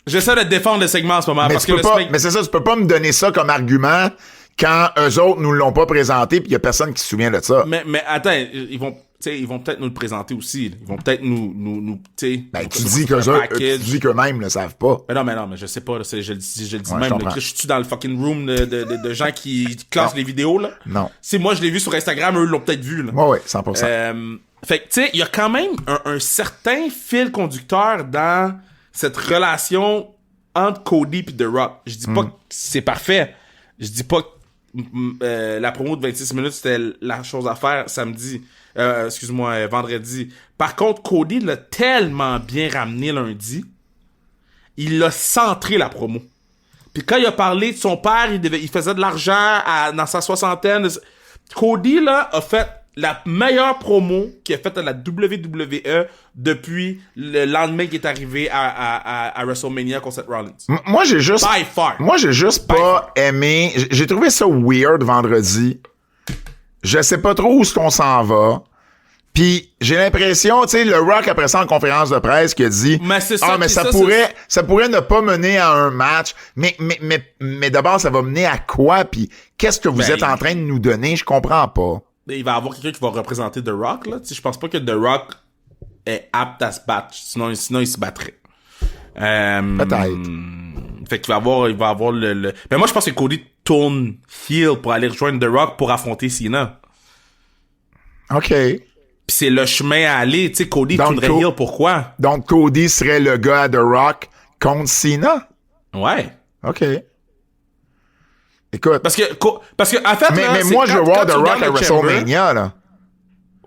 J'essaie de défendre le segment en ce moment. Mais, parce mais c'est ça, tu peux pas me donner ça comme argument quand eux autres nous l'ont pas présenté puis il y a personne qui se souvient de ça. Mais attends, ils vont peut-être nous le présenter aussi. Là. Ils vont peut-être nous tu dis qu'eux-mêmes le savent pas. Mais non, mais je sais pas. Là, je le dis ouais, même. Je suis dans le fucking room de gens qui classent les vidéos. Là. Non. Si moi, je l'ai vu sur Instagram, eux l'ont peut-être vu. Là. Ouais, 100%. Fait que, tu sais, il y a quand même un certain fil conducteur dans cette relation entre Cody et The Rock. Je dis pas que c'est parfait. Je dis pas que la promo de 26 minutes, c'était la chose à faire vendredi. Par contre, Cody l'a tellement bien ramené lundi. Il l'a centré, la promo. Puis quand il a parlé de son père, il faisait de l'argent dans sa soixantaine. Cody, là, a fait la meilleure promo qu'il a faite à la WWE depuis le lendemain qu'il est arrivé à WrestleMania contre Seth Rollins. Moi, j'ai juste... By far. Moi, j'ai juste pas aimé... J'ai trouvé ça weird vendredi. Je sais pas trop où est-ce qu'on s'en va. Puis j'ai l'impression, tu sais, le Rock après ça en conférence de presse qui a dit Mais c'est ça, mais puis ça pourrait ne pas mener à un match, mais d'abord ça va mener à quoi, puis qu'est-ce que vous êtes en train de nous donner, je comprends pas. Il va y avoir quelqu'un qui va représenter The Rock, là. Tu sais, je pense pas que The Rock est apte à se battre. Sinon il se battrait. Peut-être. Fait qu'il il va avoir le... Mais moi, je pense que Cody tourne heel pour aller rejoindre The Rock pour affronter Cena. OK. Pis c'est le chemin à aller. Tu sais, Cody Donc, tournerait heel, pourquoi? Donc Cody serait le gars à The Rock contre Cena? Ouais. OK. Écoute. Parce que en fait, là, mais moi, je veux voir The Rock à WrestleMania, là.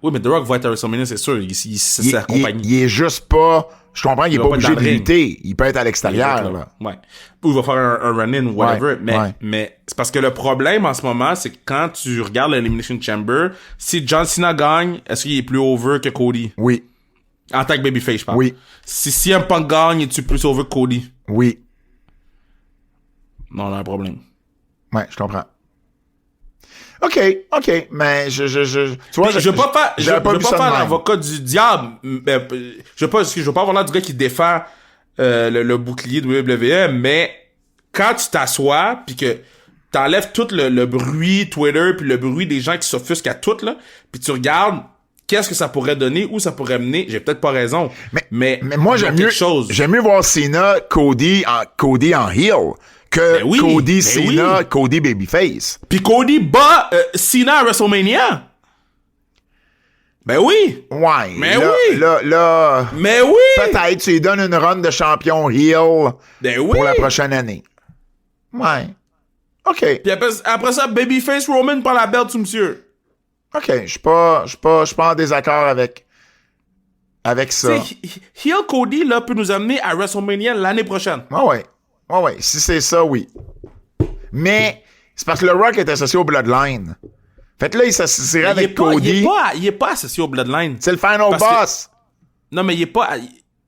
Oui, mais The Rock va être à WrestleMania, c'est sûr. C'est sa compagnie. Il est juste pas... Je comprends qu'il est pas obligé de lutter. Il peut être à l'extérieur, là. Ouais. Ou il va faire un run-in, whatever. Mais c'est parce que le problème en ce moment, c'est que quand tu regardes l'Elimination Chamber, si John Cena gagne, est-ce qu'il est plus over que Cody? Oui. En tant que babyface, je parle. Oui. Si CM Punk gagne, es-tu plus over que Cody? Oui. Non, on a un problème. Ouais, je comprends. OK, mais tu vois, je veux pas faire l'avocat du diable. Je veux pas avoir l'air du gars qui défend le bouclier de WWE, mais quand tu t'assois puis que t'enlèves tout le bruit Twitter puis le bruit des gens qui s'offusquent à tout là, puis tu regardes qu'est-ce que ça pourrait donner, où ça pourrait mener, j'ai peut-être pas raison. Mais moi j'aime mieux voir Cena Cody en heel que Cody Cena Cody babyface. Puis Cody bat Cena à WrestleMania. Ben oui. Ouais. Mais là. Mais oui. Peut-être tu lui donnes une run de champion heel pour la prochaine année. Ouais. OK. Puis après ça, babyface Roman prend la belt, monsieur. OK, je suis pas en désaccord avec ça. Heel Cody là peut nous amener à WrestleMania l'année prochaine. Ouais, si c'est ça, oui. Mais c'est parce que le Rock est associé au Bloodline. Fait que là, il s'associerait avec Cody. Il est pas associé au Bloodline. C'est le final boss. Non, mais il est pas...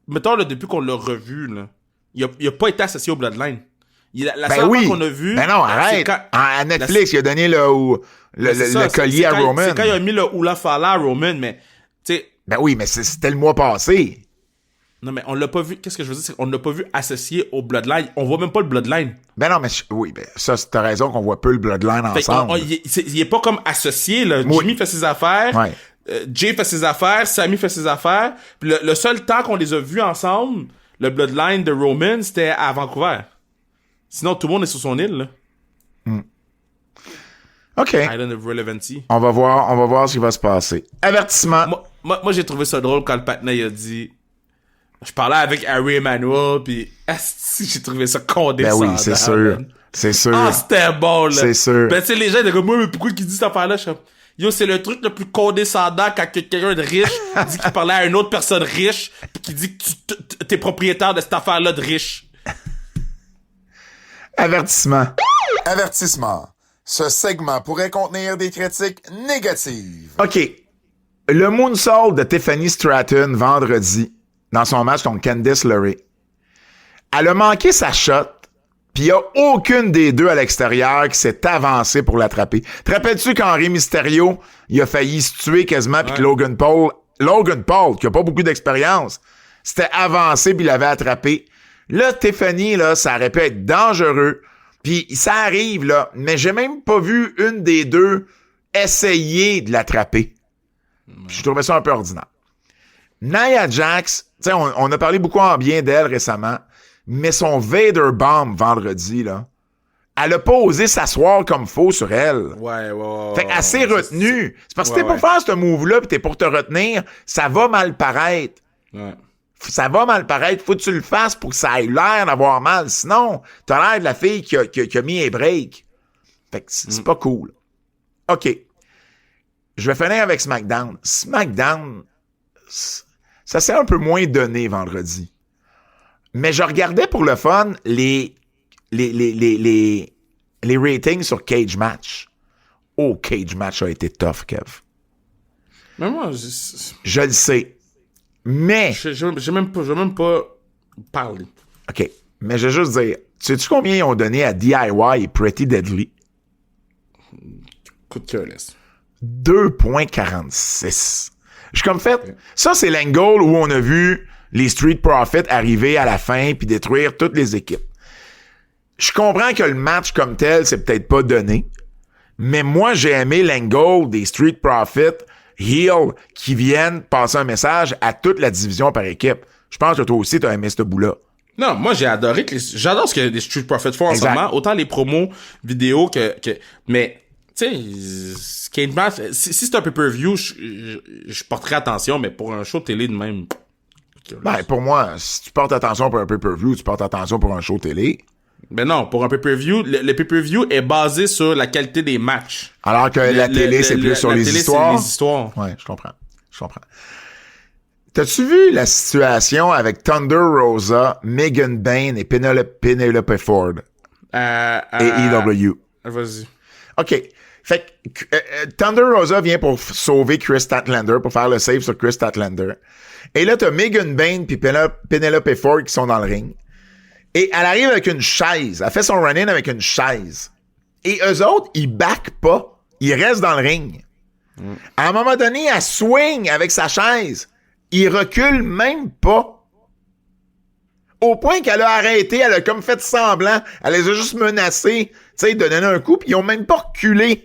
Mettons, là, depuis qu'on l'a revu, là, il a pas été associé au Bloodline. La seule fois qu'on a vu... Ben non, arrête. À Netflix, il a donné le collier à Roman. C'est quand il a mis le Hula Fala à Roman, mais... tu sais. Ben oui, mais c'était le mois passé. Non, mais on l'a pas vu. Qu'est-ce que je veux dire? C'est qu'on l'a pas vu associé au Bloodline. On voit même pas le Bloodline. Ben non, mais ça, t'as raison qu'on voit peu le Bloodline ensemble. Il est pas comme associé, là. Jimmy fait ses affaires. Ouais. Jay fait ses affaires. Sammy fait ses affaires. Puis le seul temps qu'on les a vus ensemble, le Bloodline de Roman, c'était à Vancouver. Sinon, tout le monde est sur son île, là. OK. Island of Relevancy. On va voir ce qui va se passer. Avertissement. Moi, j'ai trouvé ça drôle quand le patinet a dit... Je parlais avec Harry Emanuel, pis j'ai trouvé ça condescendant. Ben oui, c'est sûr. C'est sûr. Ah, c'était bon, là. C'est sûr. Ben, tu sais, les gens étaient comme, moi, mais pourquoi qu'il dit cette affaire-là? Je suis comme, yo, c'est le truc le plus condescendant quand quelqu'un de riche dit qu'il parlait à une autre personne riche, pis qui dit que t'es propriétaire de cette affaire-là de riche. Avertissement. Avertissement. Ce segment pourrait contenir des critiques négatives. OK. Le moonsault de Tiffany Stratton vendredi dans son match contre Candice LeRae. Elle a manqué sa shot, puis il n'y a aucune des deux à l'extérieur qui s'est avancée pour l'attraper. Te rappelles-tu qu'Henri Mysterio, il a failli se tuer quasiment, puis que Logan Paul, qui a pas beaucoup d'expérience, s'était avancé puis il l'avait attrapé. Là, Tiffany, là, ça aurait pu être dangereux, puis ça arrive, là, mais j'ai même pas vu une des deux essayer de l'attraper. Je trouvais ça un peu ordinaire. Nia Jax, tu sais, on a parlé beaucoup en bien d'elle récemment, mais son Vader Bomb vendredi, là, elle a pas osé s'asseoir comme faut sur elle. Ouais. Fait qu'elle s'est retenue. C'est parce que t'es pour faire ce move-là pis t'es pour te retenir, ça va mal paraître. Ouais. Ça va mal paraître. Faut que tu le fasses pour que ça ait l'air d'avoir mal. Sinon, t'as l'air de la fille qui a mis un break. Fait que c'est pas cool. OK. Je vais finir avec SmackDown. SmackDown, ça s'est un peu moins donné vendredi. Mais je regardais pour le fun les ratings sur Cage Match. Oh, Cage Match a été tough, Kev. Mais moi, je le sais. Mais... J'ai même pas parlé. OK. Mais je vais juste dire, sais-tu combien ils ont donné à DIY et Pretty Deadly? Coup de careless. 2.46. Je suis comme fait, ça c'est l'angle où on a vu les Street Profits arriver à la fin puis détruire toutes les équipes. Je comprends que le match comme tel, c'est peut-être pas donné, mais moi j'ai aimé l'angle des Street Profits heel qui viennent passer un message à toute la division par équipe. Je pense que toi aussi t'as aimé ce bout-là. Non, moi j'ai adoré j'adore ce que les Street Profits font en ce moment, autant les promos vidéo que mais tu sais, Cage Match, si c'est un pay-per-view, je porterai attention, mais pour un show de télé de même. Ben, pour moi, si tu portes attention pour un pay-per-view, tu portes attention pour un show télé. Ben non, pour un pay-per-view, le pay-per-view est basé sur la qualité des matchs. Alors que la télé, c'est plus sur les histoires. C'est les histoires. Ouais, je comprends. T'as-tu vu la situation avec Thunder Rosa, Megan Bayne et Penelope Ford et EW? Vas-y. OK. Fait que Thunder Rosa vient pour sauver Chris Statlander, pour faire le save sur Chris Statlander. Et là, t'as Megan Bayne puis Penelope Ford qui sont dans le ring. Et elle arrive avec une chaise. Elle fait son run-in avec une chaise. Et eux autres, ils backent pas. Ils restent dans le ring. À un moment donné, elle swing avec sa chaise. Ils reculent même pas. Au point qu'elle a arrêté, elle a comme fait semblant. Elle les a juste menacés, tu sais, de donner un coup, puis ils ont même pas reculé.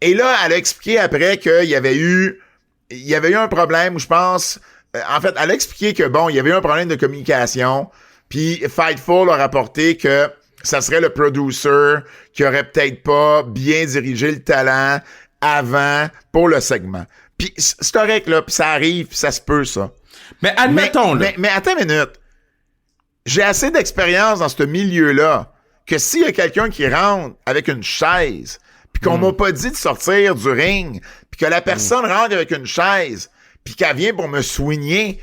Et là, elle a expliqué après qu'il y avait eu un problème où je pense, en fait, elle a expliqué que bon, il y avait eu un problème de communication, puis Fightful a rapporté que ça serait le producer qui aurait peut-être pas bien dirigé le talent avant pour le segment. Puis c'est correct, là, puis ça arrive, puis ça se peut, ça. Mais admettons, là. Mais attends une minute. J'ai assez d'expérience dans ce milieu-là que s'il y a quelqu'un qui rentre avec une chaise, puis qu'on m'a pas dit de sortir du ring, puis que la personne rentre avec une chaise, puis qu'elle vient pour me soigner,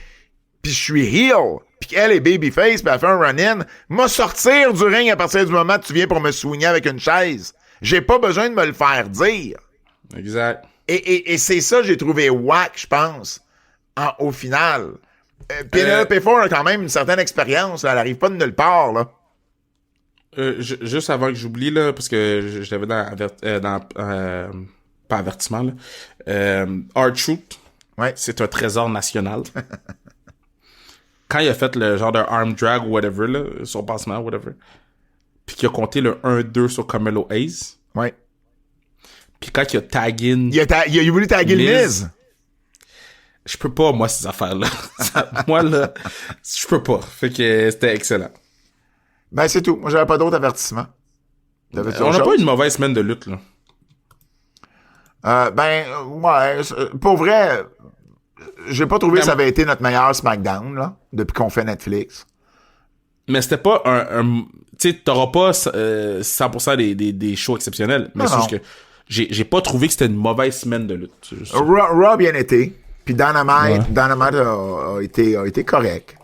puis je suis heel, puis qu'elle est babyface, puis elle fait un run-in, m'a sortir du ring à partir du moment où tu viens pour me soigner avec une chaise. J'ai pas besoin de me le faire dire. Exact. Et c'est ça que j'ai trouvé whack, je pense, au final. Penelope Ford a quand même une certaine expérience, là. Elle arrive pas de nulle part, là. Juste avant que j'oublie, là, parce que je l'avais dans pas avertissement, là. R-Truth, Ouais. c'est un trésor national. Quand il a fait le genre de arm drag ou whatever, là, son passement, whatever, puis qu'il a compté le 1-2 sur Carmelo Hayes, Ouais. puis quand il a tagué Il a voulu taguer le Miz. Je peux pas, moi, ces affaires-là. Moi, là, je peux pas. Fait que c'était excellent. Ben, c'est tout. Moi, j'avais pas d'autres avertissements. On n'a pas eu une mauvaise semaine de lutte, là. Ouais. Pour vrai, j'ai pas trouvé que ça avait été notre meilleur SmackDown, là, depuis qu'on fait Netflix. Mais c'était pas un tu sais, t'auras pas 100% des shows exceptionnels. Mais c'est juste que j'ai pas trouvé que c'était une mauvaise semaine de lutte. Raw bien été. Puis Dynamite a été correct.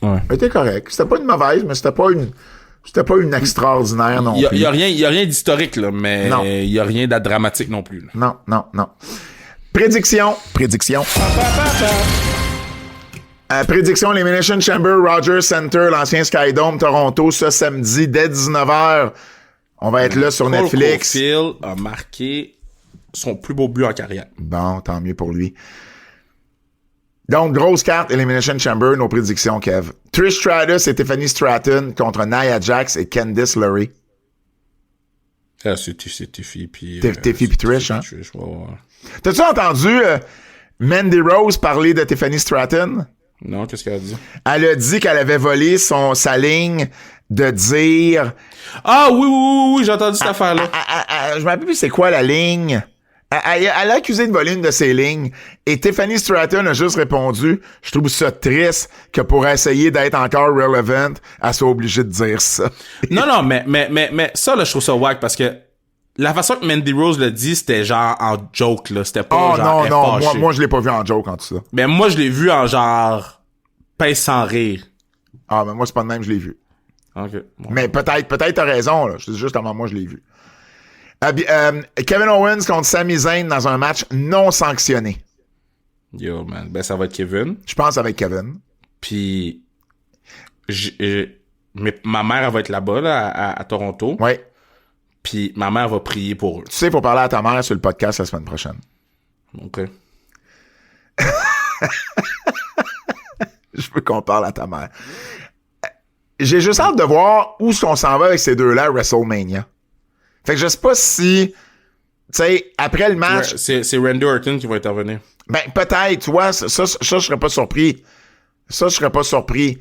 Ouais. A été correct. C'était pas une mauvaise, mais c'était pas une extraordinaire non plus. Il y a rien d'historique, là, mais Non. il y a rien de dramatique non plus, là. Non. Prédiction. Prédiction, Elimination Chamber, Rogers Center, l'ancien Skydome, Toronto, ce samedi, dès 19h. On va être là sur Cole Netflix. Caulfield a marqué son plus beau but en carrière. Bon, tant mieux pour lui. Donc, grosse carte, Elimination Chamber, nos prédictions, Kev. Trish Stratus et Tiffany Stratton contre Nia Jax et Candice LeRae. Ah, c'est Tiffy puis... Tiffy puis Trish, hein? Ouais. T'as-tu entendu Mandy Rose parler de Tiffany Stratton? Non, qu'est-ce qu'elle a dit? Elle a dit qu'elle avait volé sa ligne de dire... Ah, oui, j'ai entendu cette affaire-là. Je me rappelle plus c'est quoi la ligne. Elle a accusé de voler une de ses lignes. Et Tiffany Stratton a juste répondu, je trouve ça triste que pour essayer d'être encore relevant, elle soit obligée de dire ça. Non, mais ça, là, je trouve ça wack parce que la façon que Mandy Rose l'a dit, c'était genre en joke, là. C'était pas genre non, moi je l'ai pas vu en joke en tout ça. Mais moi, je l'ai vu en genre pince sans rire. Ah, mais moi c'est pas de même, je l'ai vu. Ok. Bon. Mais peut-être t'as raison, là. Je dis juste avant moi je l'ai vu. Kevin Owens contre Sami Zayn dans un match non sanctionné. Yo, man. Ben, ça va être Kevin. Je pense avec Kevin. Puis, ma mère, elle va être là-bas, là, à Toronto. Ouais. Puis, ma mère va prier pour eux. Tu sais, faut parler à ta mère sur le podcast la semaine prochaine. OK. Je veux qu'on parle à ta mère. J'ai juste hâte de voir où on s'en va avec ces deux-là à WrestleMania. Fait que je sais pas si, tu sais, après le match... C'est Randy Orton qui va intervenir. Ben, peut-être, tu vois, ça, je serais pas surpris. Ça, je serais pas surpris.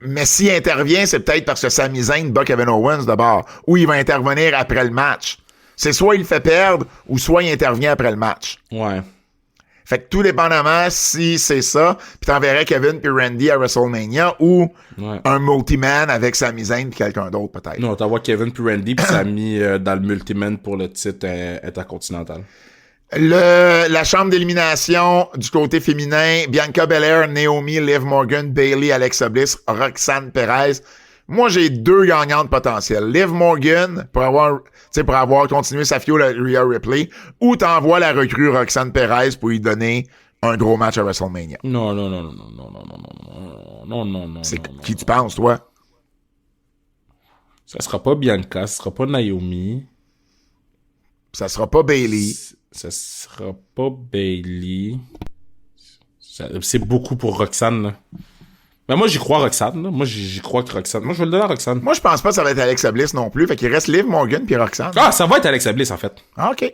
Mais s'il intervient, c'est peut-être parce que Sami Zayn bat Kevin Owens d'abord. Ou il va intervenir après le match. C'est soit il le fait perdre, ou soit il intervient après le match. Ouais. Fait que tout dépendamment si c'est ça, puis t'enverrais Kevin puis Randy à WrestleMania, ou un multi-man avec Sami Zayn puis quelqu'un d'autre, peut-être. Non, t'envoies Kevin puis Randy puis Sami dans le multi-man pour le titre intercontinental. La chambre d'élimination du côté féminin, Bianca Belair, Naomi, Liv Morgan, Bayley, Alexa Bliss, Roxanne Perez. Moi, j'ai deux gagnantes potentielles. Liv Morgan, pour avoir continué sa fiole à Rhea Ripley, ou t'envoies la recrue Roxanne Perez pour lui donner un gros match à WrestleMania. Non. C'est qui tu penses, toi? Ça sera pas Bianca, ça sera pas Naomi. Ça sera pas Bayley. Ça sera pas Bayley. C'est beaucoup pour Roxanne, là. Mais moi, j'y crois Roxanne, là. Moi, j'y crois que Roxanne. Moi, je vais le donner à Roxanne. Moi, je pense pas que ça va être Alexa Bliss non plus. Fait qu'il reste Liv Morgan puis Roxanne. Ah, ça va être Alexa Bliss, en fait. Ah, OK.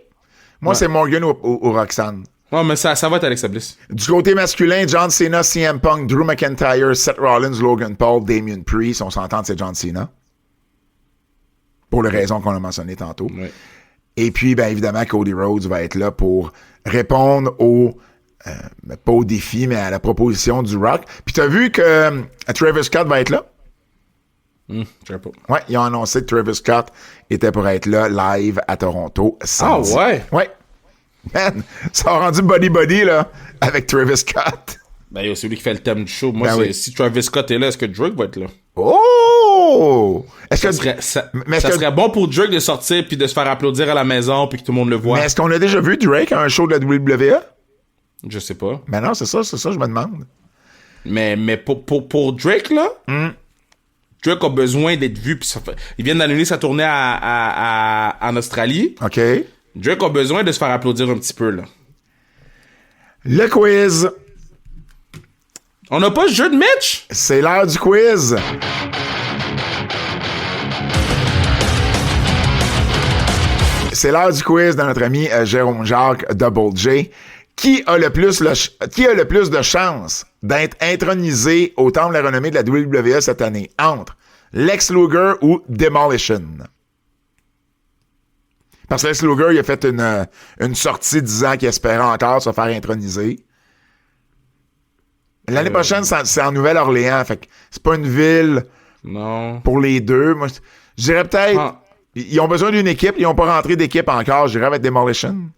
Moi, c'est Morgan ou Roxanne. Ouais, mais ça va être Alexa Bliss. Du côté masculin, John Cena, CM Punk, Drew McIntyre, Seth Rollins, Logan Paul, Damien Priest. On s'entend, c'est John Cena. Pour les raisons qu'on a mentionnées tantôt. Ouais. Et puis, ben évidemment, Cody Rhodes va être là pour répondre pas au défi, mais à la proposition du Rock. Puis t'as vu que Travis Scott va être là? Je sais pas. Ouais, ils ont annoncé que Travis Scott était pour être là, live à Toronto, samedi. Ah ouais? Ouais. Man, ça a rendu body, là, avec Travis Scott. Ben, c'est lui qui fait le thème du show. Moi, si Travis Scott est là, est-ce que Drake va être là? Oh! Ça serait bon pour Drake de sortir puis de se faire applaudir à la maison puis que tout le monde le voit. Mais est-ce qu'on a déjà vu Drake à un show de la WWE? Je sais pas. Ben non, c'est ça, je me demande. Mais pour Drake, là, Drake a besoin d'être vu. Puis il vient d'annuler sa tournée en Australie. OK. Drake a besoin de se faire applaudir un petit peu, là. Le quiz. On n'a pas ce jeu de match? C'est l'heure du quiz. C'est l'heure du quiz de notre ami Jérôme Jacques Double J. Qui a le plus de chances d'être intronisé au temple de la renommée de la WWE cette année? Entre Lex Luger ou Demolition? Parce que Lex Luger, il a fait une sortie disant qu'il espérait encore se faire introniser. L'année prochaine, c'est en Nouvelle-Orléans. Fait que c'est pas une ville pour les deux. Moi, je dirais peut-être... Ils ont besoin d'une équipe. Ils n'ont pas rentré d'équipe encore. Je dirais avec Demolition.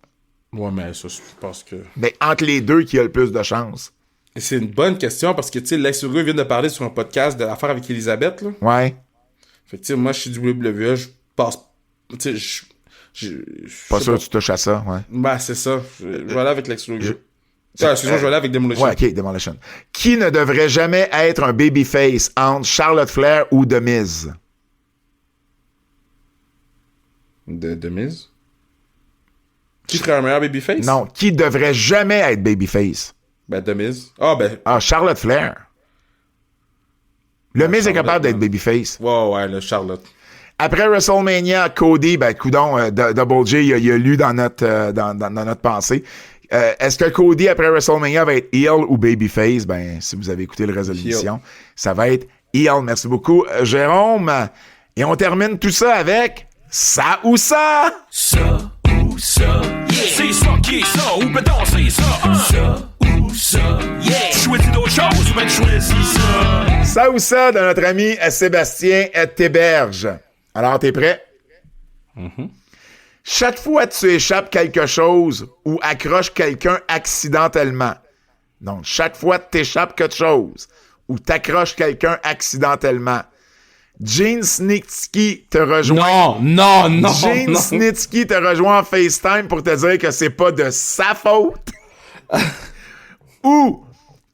Ouais, mais ça, je pense que... Mais entre les deux, qui a le plus de chance? Et c'est une bonne question parce que, tu sais, Lex Luger vient de parler sur un podcast de l'affaire avec Elisabeth, là. Ouais. Fait que, tu sais, moi, je suis du WWE, je passe... Tu sais, pas sûr que tu touches à ça, ouais. Ben, c'est ça. Je vais aller avec Lex Luger. Excuse-moi, je vais aller avec Demolition. Ouais, OK, Demolition. Qui ne devrait jamais être un babyface entre Charlotte Flair ou The Miz? De Miz? Qui serait un meilleur babyface? Non, qui devrait jamais être babyface? Ben, The Miz. Charlotte Flair. Le Miz est capable d'être babyface. Ouais, le Charlotte. Après WrestleMania, Cody, ben, coudon, Double J, il a lu dans notre pensée. Est-ce que Cody, après WrestleMania, va être heel ou babyface? Ben, si vous avez écouté le reste de l'émission, ça va être heel. Merci beaucoup, Jérôme. Et on termine tout ça avec ça ou ça? Ça ou ça, yeah. C'est ça qui est ça, ou ben danser ça. Ça ou ça, yeah. Choisis d'autres choses ou ben choisis ça. Ça ou ça de notre ami Sébastien Théberge. Alors, t'es prêt? Chaque fois que tu échappes quelque chose ou accroches quelqu'un accidentellement, donc chaque fois que tu échappes quelque chose ou t'accroches quelqu'un accidentellement, Gene Snitsky te rejoint. Non. Gene Snitsky te rejoint en FaceTime pour te dire que c'est pas de sa faute. Ou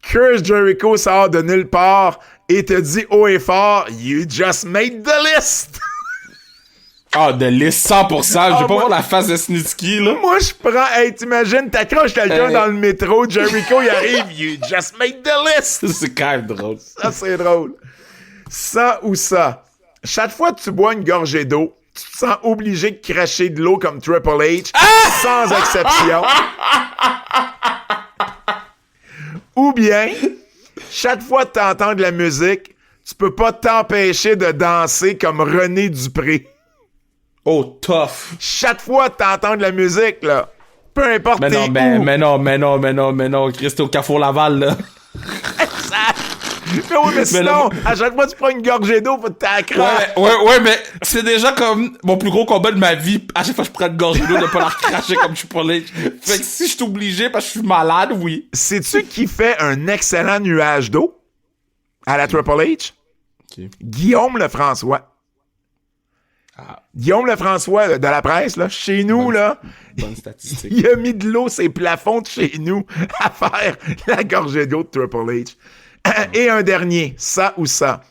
Chris Jericho sort de nulle part et te dit haut et fort, You just made the list. Ah, de liste 100%. Je vais pas moi- voir la face de Snitsky, là. Moi, je prends... Hey, t'imagines, t'accroches quelqu'un Hey. dans le métro, Jericho, il arrive, you just made the list! C'est quand même drôle. Ça, c'est drôle. Ça ou ça. Chaque fois que tu bois une gorgée d'eau, tu te sens obligé de cracher de l'eau comme Triple H, sans exception. Ou bien, chaque fois que tu entends de la musique, tu peux pas t'empêcher de danser comme René Dupré. Oh, tough. Chaque fois que tu entends de la musique, là, peu importe Mais t'es non, où. mais non. Chris, t'es au Carrefour Laval, là. Mais oui, mais sinon, à chaque fois que tu prends une gorgée d'eau, faut que t'accroches. Ouais, mais c'est déjà comme mon plus gros combat de ma vie. À chaque fois que je prends une gorgée d'eau, de pas la recracher comme je suis pour les. Fait que si je suis obligé parce que je suis malade, oui. Sais-tu qui fait un excellent nuage d'eau à la Triple H? Ok. Guillaume Lefrançois. Ah. Guillaume Lefrançois de la presse, là, chez nous, là, Bonne statistique. il a mis de l'eau sur les plafonds de chez nous à faire la gorgée d'eau de Triple H. Et un dernier, ça ou ça.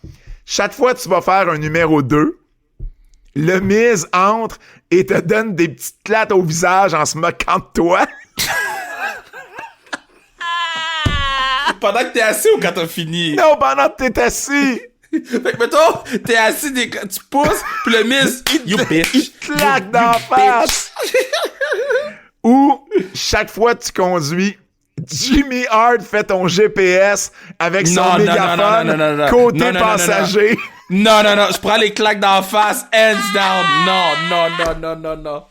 Chaque fois que tu vas faire un numéro 2, le Miz entre et te donne des petites claques au visage en se moquant de toi. Pendant que t'es assis ou quand t'as fini? Non, pendant que t'es assis. Fait que mettons, t'es assis, tu pousses, pis le miss, you bitch. Claque d'en face. Ou, chaque fois que tu conduis, Jimmy Hart fait ton GPS avec son Non, non, mégaphone non, non, non, non, non. côté Non, non, non, passager. Non, je prends les claques d'en face, hands down. Non.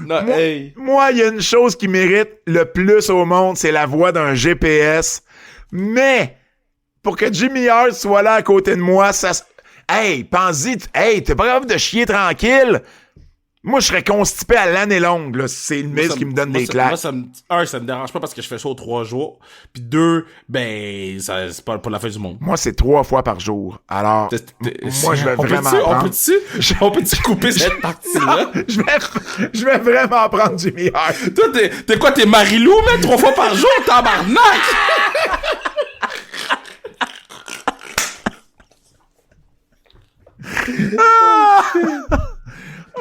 Non, hey. Moi, il y a une chose qui mérite le plus au monde, c'est la voix d'un GPS. Mais, pour que Jimmy Hart soit là à côté de moi, ça... Hey, pense-y, hey, t'es pas grave de chier tranquille? Moi, je serais constipé à l'année longue, là, si c'est le Miz qui me donne des claques. Moi, ça me dérange pas parce que je fais ça aux 3 jours. Puis 2, ben, ça, c'est pas la fin du monde. Moi, c'est 3 fois par jour. Alors, moi, je vais vraiment On prendre... peut-tu couper cette partie-là? je vais vraiment prendre Jimmy Hart. Toi, t'es quoi, t'es Marilou, mais 3 fois par jour, tabarnak!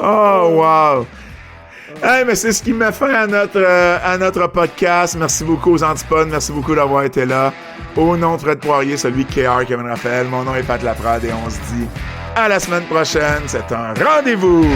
Oh, wow! Hey, mais c'est ce qui met fin à notre podcast. Merci beaucoup aux Antipodes. Merci beaucoup d'avoir été là. Au nom de Fred Poirier, celui de KR, Kevin Raphaël, mon nom est Pat Laprade et on se dit à la semaine prochaine. C'est un rendez-vous!